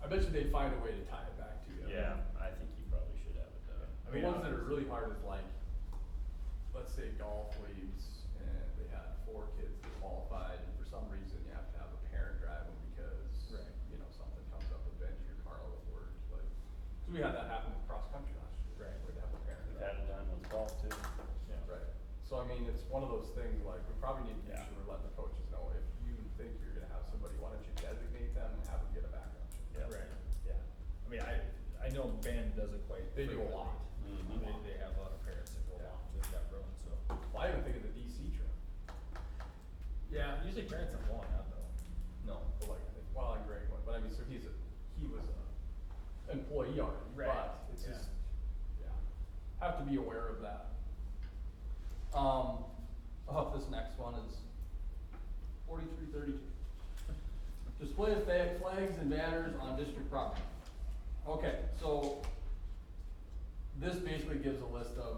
S2: I bet you they'd find a way to tie it back to you.
S3: Yeah, I think you probably should have it done.
S2: The ones that are really hard is like, let's say golf leagues, and they had 4 kids that qualified, and for some reason you have to have a parent drive them because,
S1: Right.
S2: something comes up with bench your car with work, like, cause we had that happen with cross country last year.
S1: Right.
S2: We'd have a parent
S3: We've
S2: drive.
S3: had it done with golf too.
S1: Yeah.
S2: Right, so I mean, it's one of those things, like, we probably need to make
S3: Yeah.
S2: sure we're letting the coaches know, if you think you're gonna have somebody, why don't you designate them and have them get a background check?
S3: Yeah.
S1: Right, yeah. I mean, I know Ben does it quite.
S2: They do a
S1: frequently.
S2: lot.
S3: Mhm.
S1: They have a lot of parents that go
S2: Yeah.
S1: along with that road, so.
S2: Well, I even think of the DC trip.
S1: Yeah, usually parents don't go on that though.
S2: No, but like, Greg went, but I mean, so he was a employee already,
S1: Right,
S2: but it's
S1: yeah.
S2: just, yeah, have to be aware of that. this next one is 4332. Display of flags and banners on district property. Okay, so this basically gives a list of,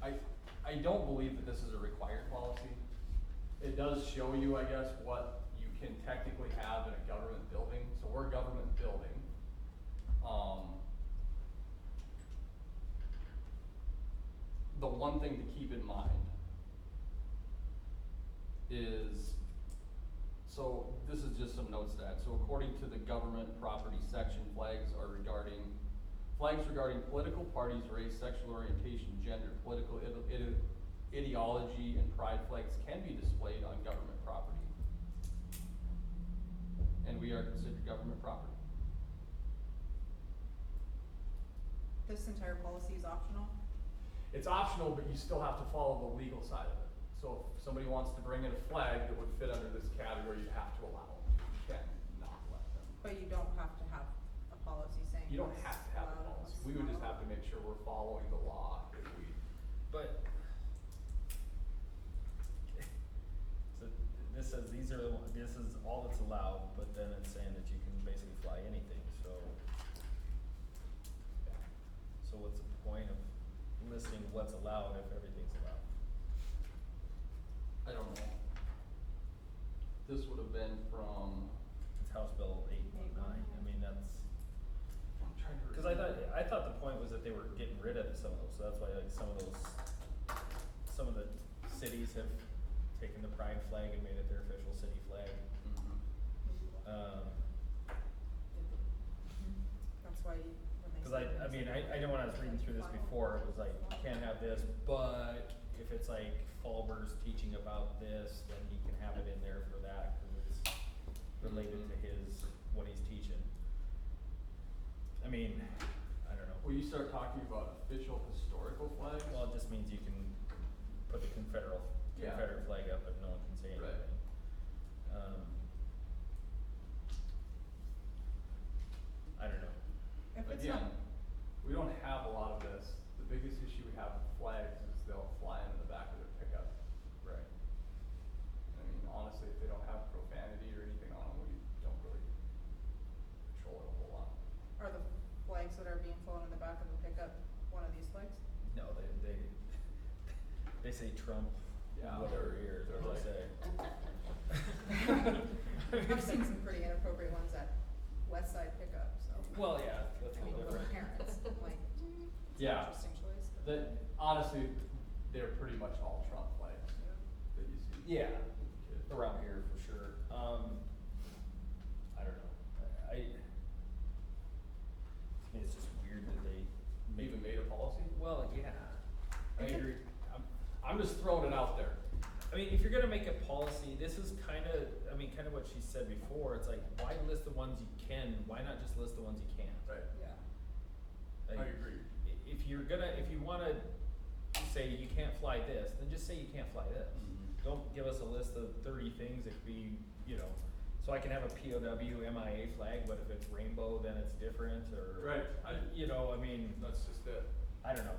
S2: I don't believe that this is a required policy. It does show you, I guess, what you can technically have in a government building, so we're a government building. The one thing to keep in mind is, so this is just some notes that, so according to the government property section, flags regarding political parties, race, sexual orientation, gender, political ideology, and pride flags can be displayed on government property. And we are considered government property.
S6: This entire policy is optional?
S2: It's optional, but you still have to follow the legal side of it. So if somebody wants to bring in a flag that would fit under this category, you have to allow them. You can't not let them.
S6: But you don't have to have a policy saying.
S2: You don't
S6: what's
S2: have to have a
S6: allowed and
S2: policy.
S6: what's
S2: We would
S6: not
S2: just have to
S6: allowed.
S2: make sure we're following the law if we.
S1: But, so this says these are, this is all that's allowed, but then it's saying that you can basically fly anything, so. So what's the point of listing what's allowed if everything's allowed?
S2: I don't know. This would have been from,
S1: It's House Bill 819, I mean, that's,
S2: I'm trying to.
S1: cause I thought the point was that they were getting rid of some of those, so that's why like some of the cities have taken the pride flag and made it their official city flag.
S2: Mhm.
S6: That's why when they.
S1: Cause
S6: say
S1: I mean,
S6: things
S1: I know when I was reading through this before, it was like, you can't have this, but if it's like Fallber's teaching about this, then he can have it in there for that, cause it's related to his, what he's teaching. I mean, I don't know.
S2: Will you start talking about official historical flags?
S1: Well, it just means you can put the Confederate
S2: Yeah.
S1: flag up, but no one can say anything.
S2: Right.
S1: I don't know.
S6: If it's
S2: Again,
S6: not,
S2: we don't have a lot of this. The biggest issue we have with flags is they'll fly into the back of their pickup.
S1: Right.
S2: I mean, honestly, if they don't have profanity or anything on them, we don't really control it a whole lot.
S6: are the flags that are being flown in the back of the pickup one of these flags?
S1: No, they say Trump,
S2: Yeah,
S1: whatever
S2: they're-
S1: here,
S2: they're
S1: what
S2: like-
S1: they say.
S6: I've seen some pretty inappropriate ones at West Side pickup, so.
S1: Well, yeah, that's a
S6: I mean,
S1: little
S6: with
S1: different.
S6: parents, like,
S2: Yeah.
S6: interesting choice. but-
S2: That, honestly, they're pretty much all Trump flags that you see.
S1: Yeah,
S2: with kids.
S1: around here for sure. I don't know. I mean, it's just weird that they
S2: Even made a policy?
S1: Well, yeah. I agree.
S2: I'm just throwing it out there.
S1: I mean, if you're gonna make a policy, this is kinda what she said before, it's like, why list the ones you can, why not just list the ones you can't?
S2: Right.
S6: Yeah.
S1: Like,
S2: I agree.
S1: If you wanna say you can't fly this, then just say you can't fly this.
S2: Mhm.
S1: Don't give us a list of 30 things, it could be, so I can have a POW MIA flag, but if it's rainbow, then it's different, or.
S2: Right.
S1: I mean,
S2: That's just it.
S1: I don't know.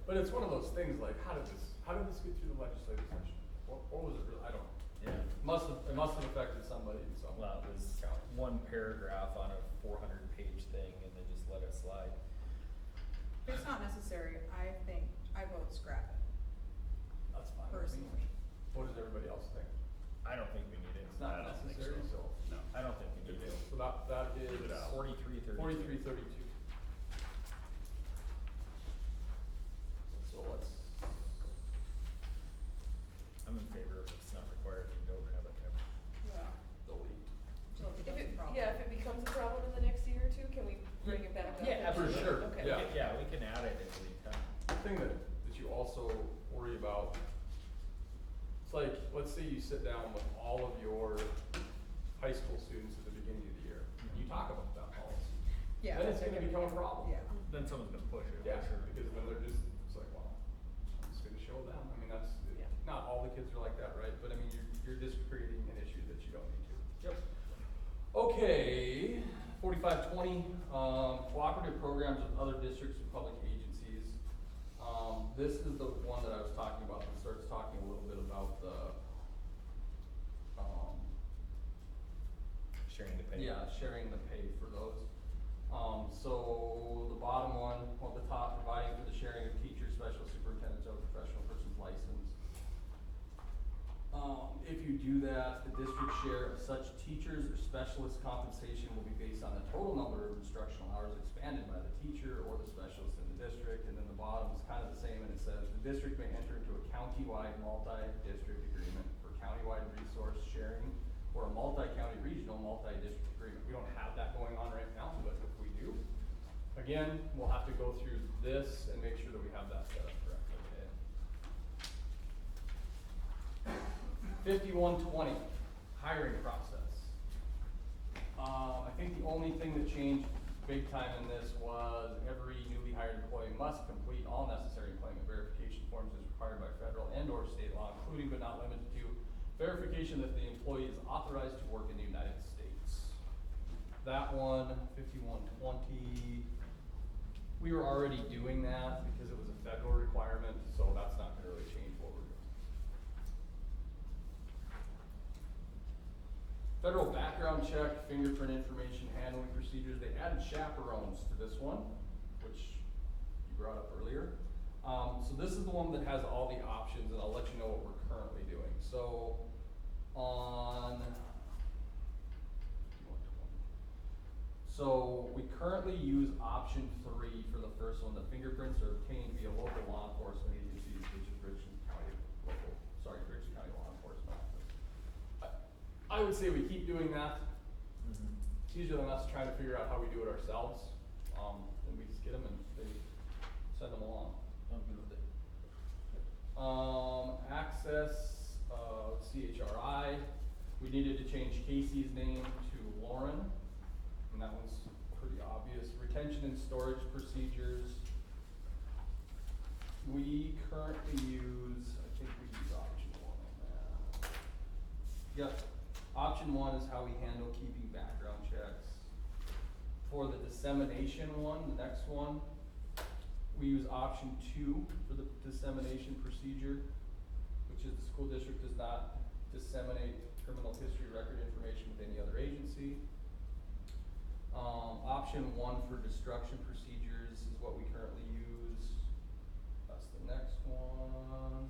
S2: But it's one of those things like, how did this get through the legislative session? What was it really? I don't know.
S1: Yeah.
S2: It must have affected somebody in some.
S1: Well, it was
S2: county.
S1: one paragraph on a 400-page thing, and they just let it slide.
S6: If it's not necessary, I think, I vote scrap it.
S2: That's fine with me.
S6: Personally.
S2: What does everybody else think?
S1: I don't think we need it.
S2: It's not
S3: I don't think
S2: necessary,
S3: so.
S2: so.
S3: No.
S1: I don't think we need it.
S2: So that is.
S3: Leave it out.
S1: 4332.
S2: 4332. So let's.
S1: I'm in favor of it. It's not required. You don't have it.
S6: Yeah.
S2: Delete.
S6: So if it becomes a problem.
S5: Yeah, if it becomes a problem in the next year or two, can we bring it back up?
S1: Yeah,
S2: For
S1: absolutely.
S2: sure,
S5: Okay.
S2: yeah.
S1: Yeah, we can add it at any time.
S2: The thing that you also worry about, it's like, let's say you sit down with all of your high school students at the beginning of the year, you talk about that policy.
S6: Yeah.
S2: Then it's gonna become a problem.
S6: Yeah.
S1: Then someone's gonna push it.
S2: Yeah,
S1: for sure.
S2: because then they're just, it's like, well, I'm just gonna show them, I mean, that's,
S5: Yeah.
S2: not all the kids are like that, right? But I mean, you're just creating an issue that you don't need to.
S1: Yep.
S2: Okay, 4520, cooperative programs with other districts and public agencies. This is the one that I was talking about, that starts talking a little bit about the sharing the pay for those. So the bottom one, at the top, providing for the sharing of teachers, special superintendents, or professional person's license. If you do that, the district share of such teachers or specialist compensation will be based on the total number of instructional hours expanded by the teacher or the specialist in the district. And then the bottom is kind of the same, and it says, the district may enter into a countywide multi-district agreement for countywide resource sharing or a multi-county regional multi-district agreement. We don't have that going on right now, but if we do, again, we'll have to go through this and make sure that we have that set up correctly, okay? 5120, hiring process. I think the only thing that changed big time in this was every newly hired employee must complete all necessary employment verification forms as required by federal and or state law, including but not limited to verification that the employee is authorized to work in the United States. That one, 5120, we were already doing that because it was a federal requirement, so that's not gonna really change what we're doing. Federal background check, fingerprint information handling procedures, they added chaperones to this one, which you brought up earlier. So this is the one that has all the options, and I'll let you know what we're currently doing. So on, so we currently use option 3 for the first one. The fingerprints are obtained via local law enforcement agencies, which is Richland County Law Enforcement Office. I would say we keep doing that. It's easier than us trying to figure out how we do it ourselves. And we just get them and they send them along.
S1: I'm good with it.
S2: Access, CHRI, we needed to change Casey's name to Lauren, and that one's pretty obvious. Retention and storage procedures, we currently use, I think we use option 1 on that. Yep, option 1 is how we handle keeping background checks. For the dissemination one, the next one, we use option 2 for the dissemination procedure, which is the school district does not disseminate criminal history record information with any other agency. Option 1 for destruction procedures is what we currently use. That's the next one.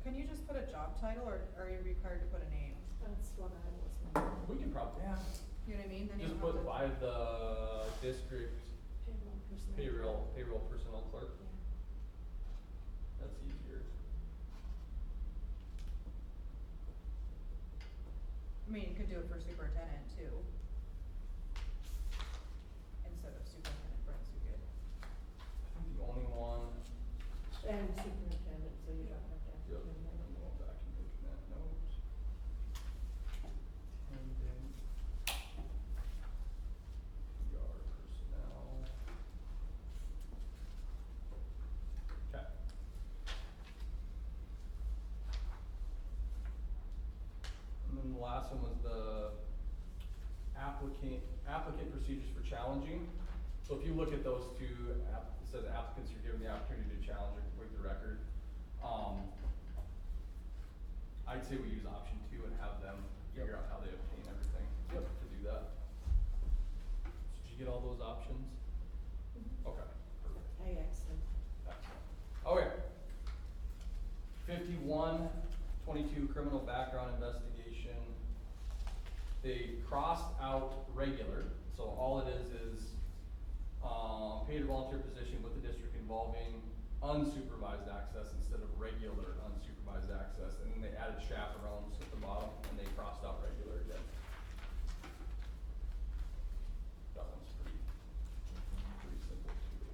S6: Can you just put a job title, or are you required to put a name?
S5: That's what I was wondering.
S2: We can probably, yeah,
S6: You know what I mean? Then you
S2: just
S6: don't
S2: put
S6: have to.
S2: by the district payroll personnel clerk.
S5: Yeah.
S2: That's easier.
S6: I mean, you could do it for superintendent too. Instead of superintendent Brent, you could.
S2: I think the only one,
S4: And superintendent, so you don't have to have.
S2: yep, I'm going back and making that note. Attendant. PR personnel. Okay. And then the last one was the applicant procedures for challenging. So if you look at those two, it says applicants are given the opportunity to challenge or complete the record. I'd say we use option 2 and have them figure out how they obtain everything to do that. So did you get all those options? Okay, perfect.
S4: Excellent.
S2: Excellent. Okay. 5122 criminal background investigation. They crossed out regular, so all it is paid or volunteer position with the district involving unsupervised access instead of regular unsupervised access, and then they added chaperones at the bottom, and they crossed out regular again. That one's pretty simple too.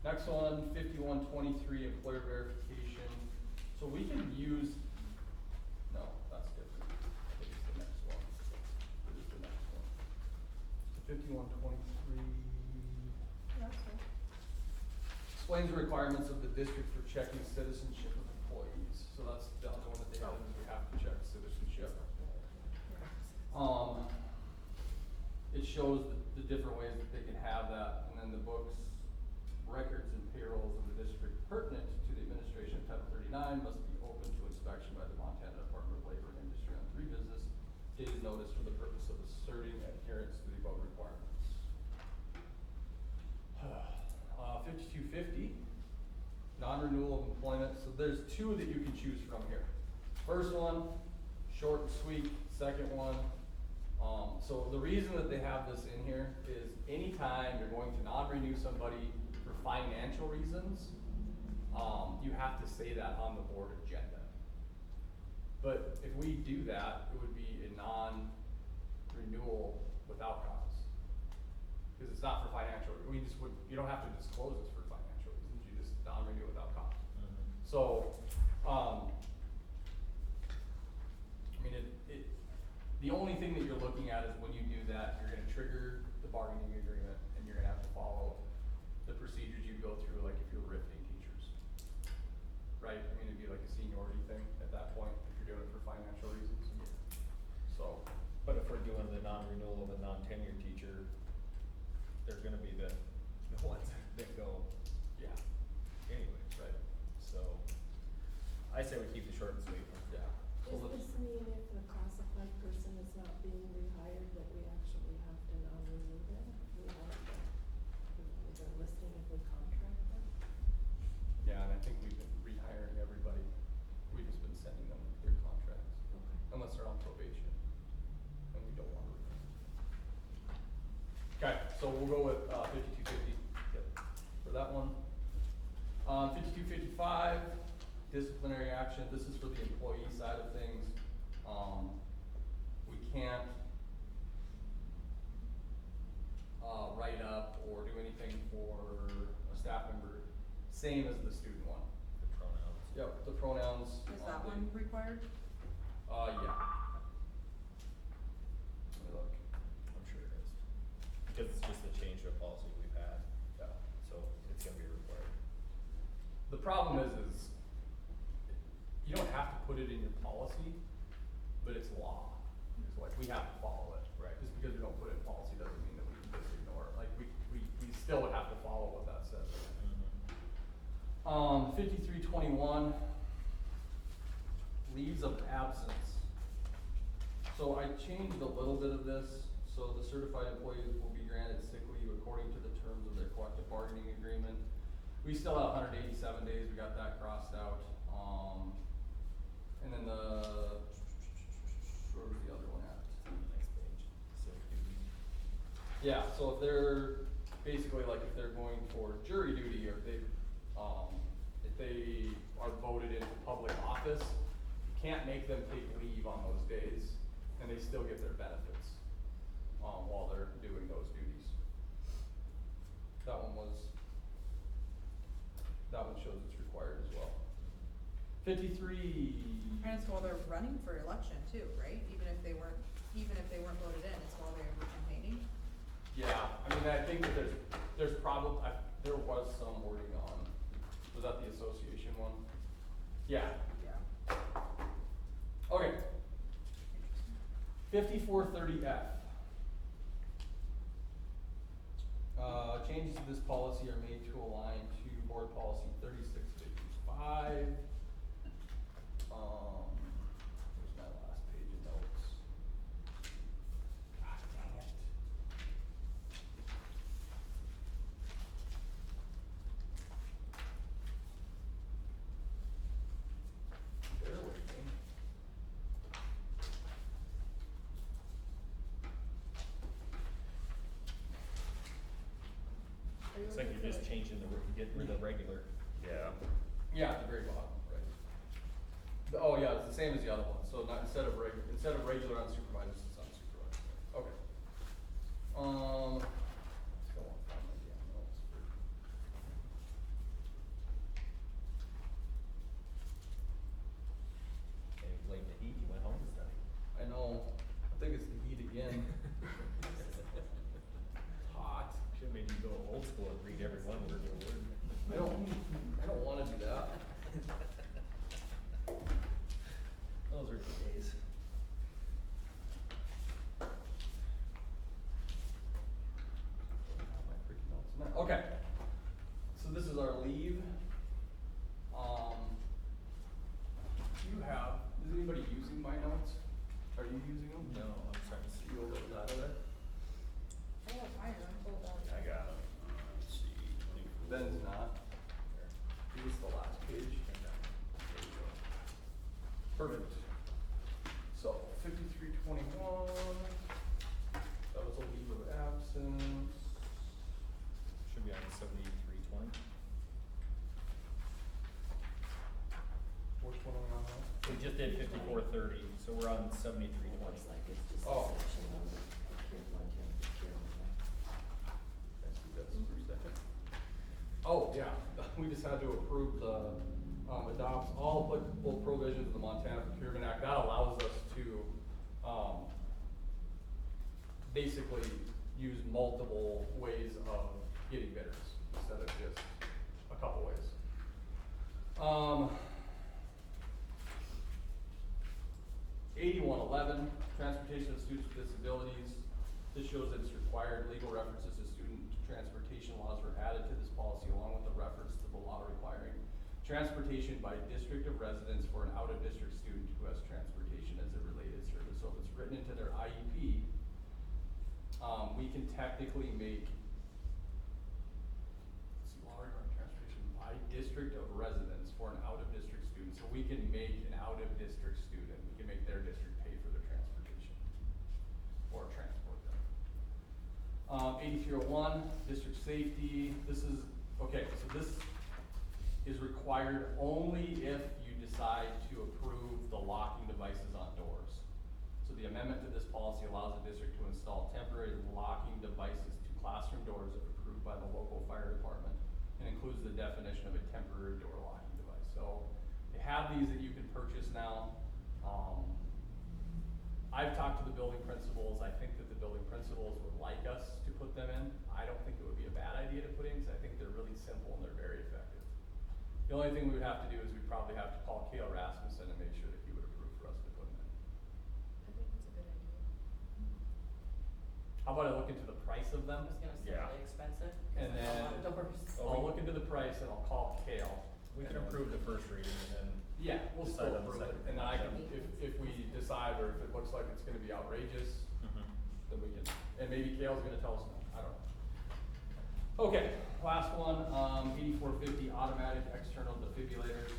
S2: Next one, 5123 employer verification. So we can use, no, that's different. I think it's the next one. It is the next one. 5123.
S6: That's fine.
S2: Explains the requirements of the district for checking citizenship of employees. So that's the other one that they have, is we have to check citizenship. It shows the different ways that they can have that, and then the books, records, and payrolls of the district pertinent to the administration of Title 39 must be open to inspection by the Montana Department of Labor and Industry on 3 business days notice for the purpose of a there's two that you can choose from here. First one, short and sweet. Second one, so the reason that they have this in here is anytime you're going to non-renew somebody for financial reasons, you have to say that on the board agenda. But if we do that, it would be a non-renewal without cause. Cause it's not for financial, you don't have to disclose it's for financial reasons, you just non-renew without cause. So, I mean, the only thing that you're looking at is when you do that, you're gonna trigger the bargaining agreement and you're gonna have to follow the procedures you go through, like if you're rifting teachers. Right, I mean, it'd be like a seniority thing at that point, if you're doing it for financial reasons. So,
S1: But if we're doing the non-renewal of a non-tenured teacher, they're gonna be the ones that go
S2: yeah,
S1: anyways,
S2: right,
S1: so. I say we keep the short and sweet one.
S2: yeah. So
S4: Does
S2: let's-
S4: this mean if a classified person is not being rehired, that we actually have to non-renew them? We have to, is there a listing if we contract them?
S2: Yeah, and I think we've been rehiring everybody, we've just been sending them their contracts,
S4: Okay.
S2: unless they're on probation, and we don't want to renew. Okay, so we'll go with, 5250.
S1: Yep.
S2: For that one. 5255, disciplinary action, this is for the employee side of things. We can't, write up or do anything for a staff member, same as the student one.
S1: The pronouns.
S2: Yep, the pronouns.
S6: Is that one required?
S2: Yeah. Let me look.
S1: I'm sure it is. Because it's just a change to a policy we've had,
S2: Yeah.
S1: so it's gonna be required.
S2: The problem is you don't have to put it in your policy, but it's law. It's like, we have to follow it.
S1: Right.
S2: Just because we don't put it in policy doesn't mean that we can just ignore it. Like, we still would have to follow what that says. 5321, leaves of absence. So I changed a little bit of this, so the certified employees will be granted sick leave according to the terms of their collective bargaining agreement. We still have 187 days, we got that crossed out. And then where was the other one at?
S1: On the next page, civic duties.
S2: Yeah, so if they're, basically like if they're going for jury duty or if they are voted into public office, you can't make them take leave on those days and they still get their benefits, while they're doing those duties. That one shows it's required as well. 53.
S6: And it's while they're running for election too, right? Even if they weren't voted in, it's while they were campaigning?
S2: Yeah, I mean, I think that there was some wording on, was that the association one? Yeah.
S6: Yeah.
S2: Okay. 5430F. Changes to this policy are made to align to board policy 3655. Where's my last page of notes? God dang it. Bear with me.
S4: Are you
S1: Looks like
S4: looking
S1: you're
S4: for
S1: just changing getting rid of regular.
S3: Yeah.
S2: Yeah, at the very bottom, right. Oh, yeah, it's the same as the other one, so not, instead of regular unsupervised, it's unsupervised. Okay. Still won't find my damn notes for.
S1: And you blame the heat, you went home to study.
S2: I know, I think it's the heat again. It's hot.
S1: Should've made you go old school and read every one word for word.
S2: I don't wanna do that.
S1: Those are the days.
S2: My freaking notes. Okay, so this is our leave. Is anybody using my notes? Are you using them?
S1: No, I'm trying to see.
S2: You over that other?
S6: I have mine.
S5: Hold on.
S3: I got it. Let's see.
S2: Ben's not. Here's the last page. Perfect. So, 5321, that was a leave of absence.
S1: Should be on 7320.
S2: Which one are we on now?
S1: We just did 5430, so we're on 7320.
S4: Looks like it's just a
S2: Oh.
S4: section on the procurement and procurement.
S2: Let's do this for a second. Oh, yeah, we just had to approve the, adopts all applicable provisions of the Montana Procurement Act. That allows us to, basically use multiple ways of getting bidders instead of just a couple ways. 8111, transportation of students with disabilities. This shows that it's required. Legal references to student transportation laws were added to this policy along with the reference to the law requiring transportation by district of residence for an out-of-district student who has transportation as a related service. So if it's written into their IEP, we can technically make, let's see, law requiring transportation by district of residence for an out-of-district student. So we can make an out-of-district student, we can make their district pay for their transportation or transport them. 8301, district safety. This is, okay, so this is required only if you decide to approve the locking devices on doors. So the amendment to this policy allows the district to install temporary locking devices to classroom doors if approved by the local fire department, and includes the definition of a temporary door locking device. So they have these that you can purchase now. I've talked to the building principals. I think that the building principals would like us to put them in. I don't think it would be a bad idea to put in, because I think they're really simple and they're very effective. The only thing we would have to do is we'd probably have to call Kale Rasmussen and make sure that he would approve for us to put them in.
S5: I think that's a good idea.
S2: How about I look into the price of them?
S8: I was gonna say
S1: Yeah.
S8: really expensive. 'Cause
S2: And
S8: that's a
S2: then
S8: lot of doors.
S1: Oh,
S2: I'll
S1: we-
S2: look into the price and I'll call Kale.
S1: We can
S2: and then-
S1: approve the first reading and then.
S2: Yeah, we'll
S1: decide
S2: still
S1: on the
S2: approve it,
S1: second.
S2: and then I can,
S8: Yeah.
S2: if we decide, or if it looks like it's gonna be outrageous,
S1: Mhm.
S2: then we can, and maybe Kale's gonna tell us no, I don't know. Okay, last one, 8450 automatic external defibrillators.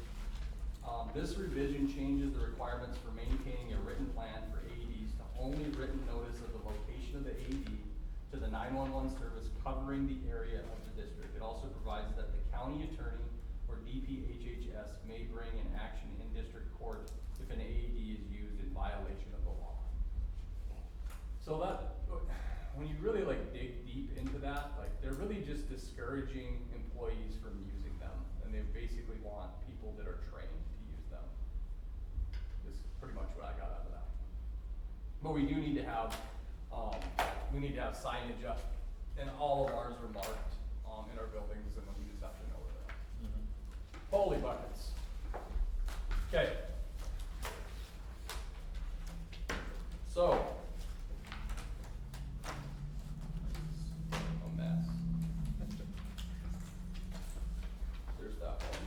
S2: This revision changes the requirements for maintaining a written plan for AEDs to only written notice of the location of the AED to the 911 service covering the area of the district. It also provides that the county attorney or DPHHS may bring an action in district court if an AED is used in violation of the law. So that, when you really like dig deep into that, like they're really just discouraging employees from using them, and they basically want people that are trained to use them. Is pretty much what I got out of that. But we do need to have, signage up, and all of ours are marked, in our buildings, and then we just have to know where they're at.
S1: Mhm.
S2: Holy buckets. Okay. So. A mess. There's that one.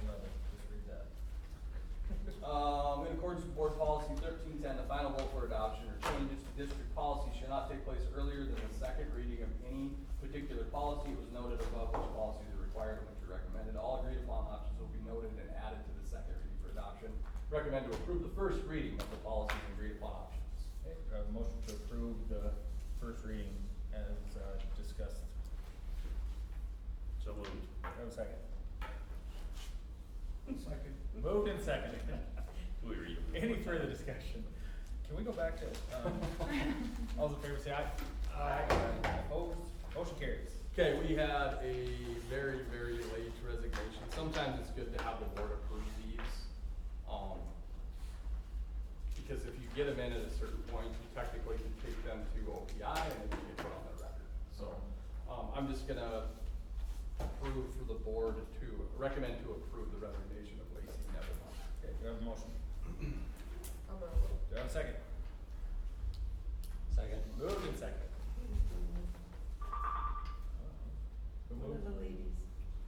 S1: 111, just read that.
S2: In accordance with board policy 1310, the final vote for adoption or changes to district policy should not take place earlier than the second reading of any particular policy. It was noted above which policies are required and which are recommended. All agreed upon options will be noted and added to the second reading for adoption. Recommend to approve the first reading of the policies and agreed upon options.
S1: Okay, do I have a motion to approve the first reading as discussed.
S3: So moved.
S1: Do I have a second?
S2: Second.
S1: Moved and seconded.
S3: Do we read them?
S1: Any further discussion? Can we go back to, all those in favor say aye. Aye. Opposed? Motion carries.
S2: Okay, we had a very, very late resignation. Sometimes it's good to have the board approve these. Because if you get them in at a certain point, you technically can take them to OPI and then you can put on the record. So, I'm just gonna approve for the board to, recommend to approve the resignation of Lacey Neville.
S1: Okay, do I have a motion?
S5: I'll go with
S1: Do I have a second?
S7: Second.
S1: Moved and seconded. Who
S4: One of
S1: moved?
S4: the ladies,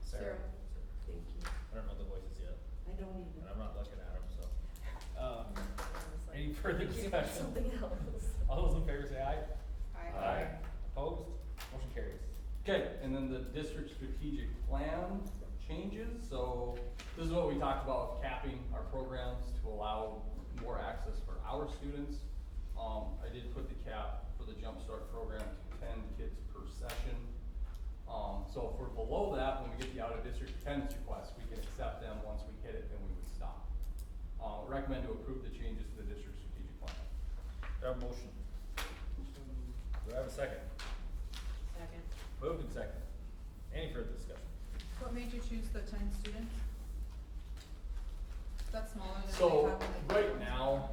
S5: Sarah.
S4: thank you.
S1: I don't know the voices yet,
S4: I don't
S1: and
S4: either.
S1: I'm not looking at them, so.
S5: I was like,
S1: Any further
S5: thinking about
S1: discussion?
S5: something else.
S1: All those in favor say aye.
S3: Aye.
S1: Opposed? Motion carries.
S2: Okay, and then the district strategic plan changes, so This is what we talked about with capping our programs to allow more access for our students. I did put the cap for the Jump Start program to 10 kids per session. So if we're below that, when we get the out-of-district attendance requests, we can accept them. Once we hit it, then we would stop. Recommend to approve the changes to the district strategic plan.
S1: Do I have a motion? Do I have a second?
S4: Second.
S1: Moved and second. Any further discussion?
S6: What made you choose the 10 students? That's smaller than
S2: So,
S6: they have in the.
S2: right now,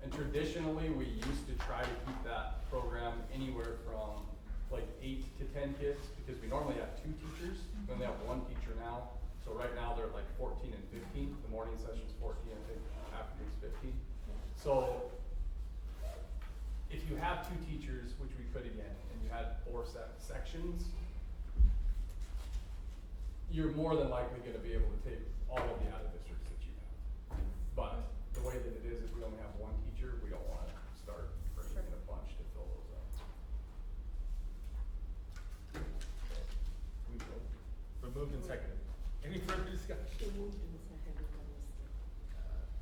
S2: and traditionally, we used to try to keep that program anywhere from like 8 to 10 kids, because we normally have 2 teachers, we only have 1 teacher now. So right now, they're like 14 and 15, the morning session's 14, I think, afternoon's 15. So, if you have 2 teachers, which we could again, and you had 4 sections, you're more than likely gonna be able to take all of the out-of-districts that you have. But the way that it is, if we only have 1 teacher, we don't wanna start bringing in a bunch to fill those up.
S1: We will. Been moved and seconded. Any further discussion?
S4: Who moved and seconded on this?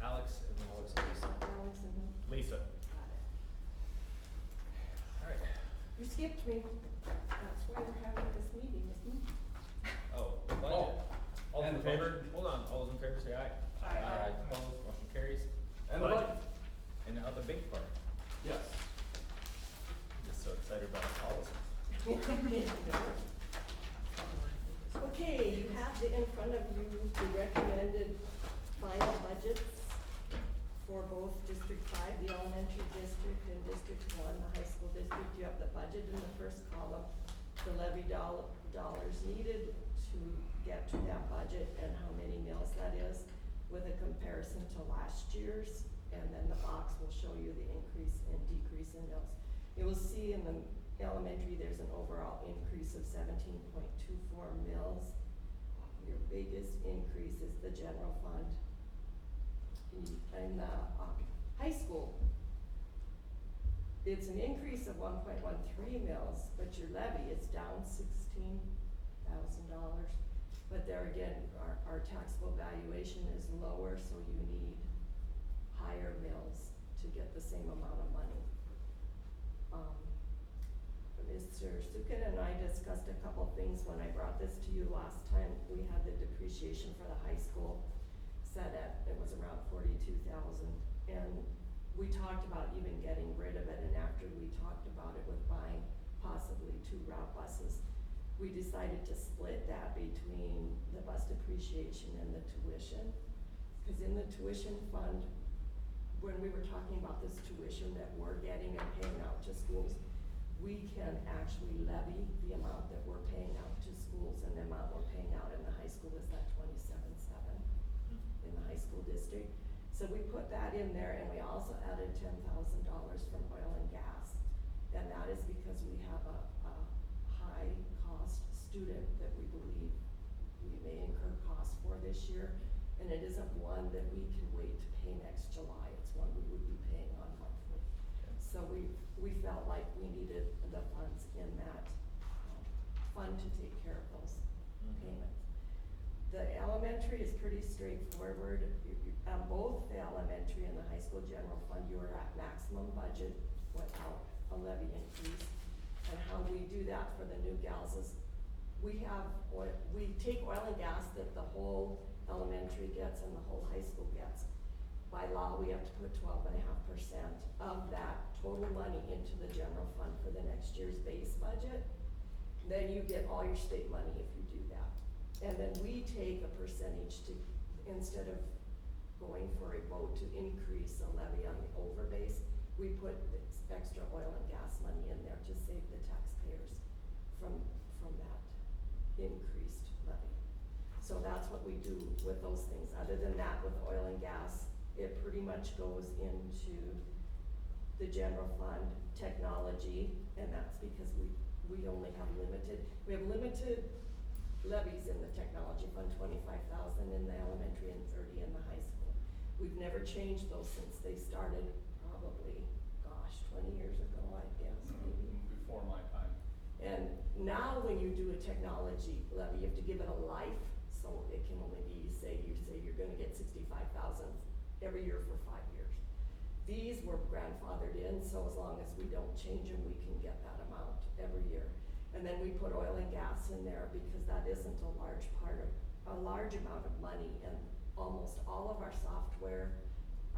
S1: Alex and then
S7: Alex and Lisa.
S4: Alex and who?
S1: Lisa.
S4: Got it.
S1: Alright.
S4: You skipped me. That's why we're having this meeting, isn't it?
S1: Oh, the budget.
S2: Oh,
S1: All in
S2: and the
S1: favor?
S2: budget.
S1: Hold on, all those in favor say aye.
S6: Aye.
S1: Opposed, motion carries.
S2: And the budget.
S1: And now the big part.
S2: Yes.
S1: Just so excited about the policies.
S4: Okay, you have in front of you the recommended final budgets for both District 5, the elementary district, and District 1, the high school district. You have the budget in the first column, the levy dollars needed to get to that budget and how many mills that is with a comparison to last year's. And then the box will show you the increase and decrease in mills. You will see in the elementary, there's an overall increase of 17.24 mills. Your biggest increase is the general fund. In the high school, it's an increase of 1.13 mills, but your levy is down $16,000. But there again, our taxable valuation is lower, so you need higher mills to get the same amount of money. Mr. Sukin and I discussed a couple things when I brought this to you last time. We had the depreciation for the high school set at, it was around 42,000. And we talked about even getting rid of it, and after we talked about it with buying possibly 2 route buses, we decided to split that between the bus depreciation and the tuition. Cause in the tuition fund, when we were talking about this tuition that we're getting and paying out to schools, we can actually levy the amount that we're paying out to schools, and the amount we're paying out in the high school is that 27.7 in the high school district. So we put that in there, and we also added $10,000 from oil and gas. And that is because we have a high cost student that we believe we may incur costs for this year. And it isn't one that we can wait to pay next July, it's one we would be paying on monthly. So we felt like we needed the funds in that fund to take care of those payments. The elementary is pretty straightforward. Both the elementary and the high school general fund, you are at maximum budget without a levy increase. And how we do that for the new gals is we take oil and gas that the whole elementary gets and the whole high school gets. By law, we have to put 12.5% of that total money into the general fund for the next year's base budget. Then you get all your state money if you do that. And then we take a percentage to, instead of going for a vote to increase a levy on the over base, we put this extra oil and gas money in there to save the taxpayers from that increased levy. So that's what we do with those things. Other than that, with oil and gas, it pretty much goes into the general fund, technology, and that's because we only have limited levies in the technology fund, 25,000 in the elementary and 30 in the high school. We've never changed those since they started probably, 20 years ago, I guess, maybe.
S2: Before my time.
S4: And now when you do a technology levy, you have to give it a life so it can only be, say you're gonna get 65,000 every year for 5 years. These were grandfathered in, so as long as we don't change them, we can get that amount every year. And then we put oil and gas in there because that isn't a large amount of money, and almost all of our software,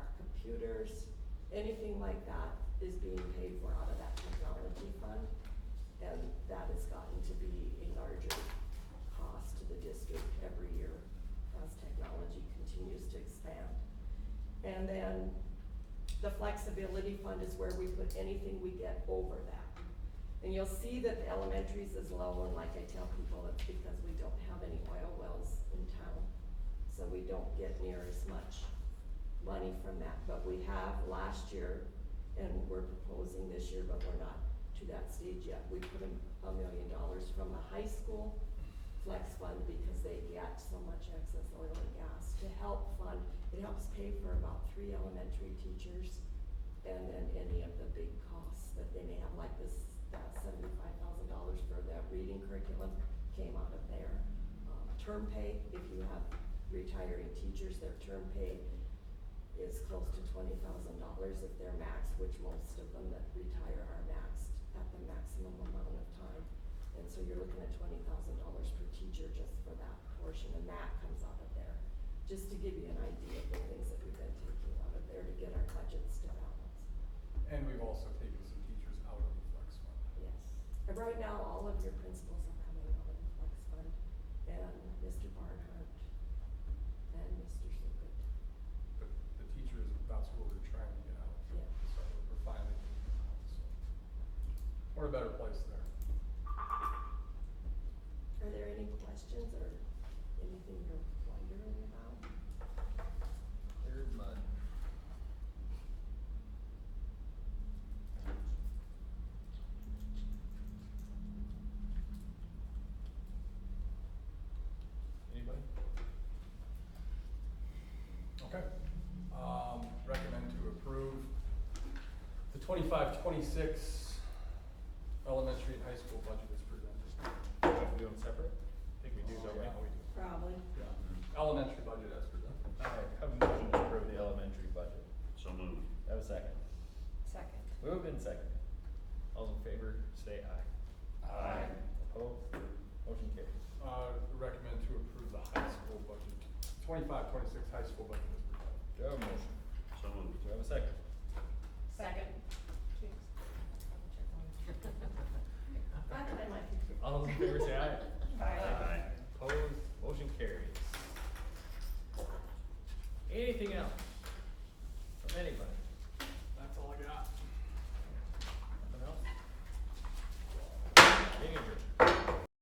S4: our computers, anything like that is being paid for out of that technology fund. And that has gotten to be a larger cost to the district every year as technology continues to expand. And then the flexibility fund is where we put anything we get over that. And you'll see that the elementaries is low, and like I tell people, it's because we don't have any oil wells in town. So we don't get near as much money from that, but we have last year, and we're proposing this year, but we're not to that stage yet. We put $1 million from the high school flex fund because they get so much excess oil and gas to help fund. It helps pay for about 3 elementary teachers, and then any of the big costs that they may have, like this, that $75,000 for that reading curriculum came out of there. Term pay, if you have retiring teachers, their term pay is close to $20,000 if they're maxed, which most of them that retire are maxed at the maximum amount of time. And so you're looking at $20,000 per teacher just for that portion, and that comes out of there. Just to give you an idea of the things that we've been taking out of there to get our budgets to balance.
S2: And we've also taken some teachers out of the flex fund.
S4: Yes. And right now, all of your principals are coming out of the flex fund, and Mr. Barnhart and Mr. Sukut.
S2: But the teachers, that's what we're trying to get out.
S4: Yeah.
S2: So we're finally getting them out, so. We're in a better place there.
S4: Are there any questions or anything you're wondering about?
S1: Clear as mud. Anybody?
S2: Okay. Recommend to approve the 25-26 elementary and high school budget as presented.
S1: Do we have to do them separate? I think we do, don't we?
S2: Yeah, we do.
S4: Probably.
S2: Yeah. Elementary budget as presented.
S1: I have a motion to approve the elementary budget.
S3: So moved.
S1: Have a second.
S5: Second.
S1: Moved and second. All in favor, say aye.
S3: Aye.
S1: Opposed? Motion carries.
S2: Recommend to approve the high school budget, 25-26 high school budget as presented.
S1: Do I have a motion?
S3: So moved.
S1: Do I have a second?
S6: Second.
S4: That time I could.
S1: All those in favor say aye.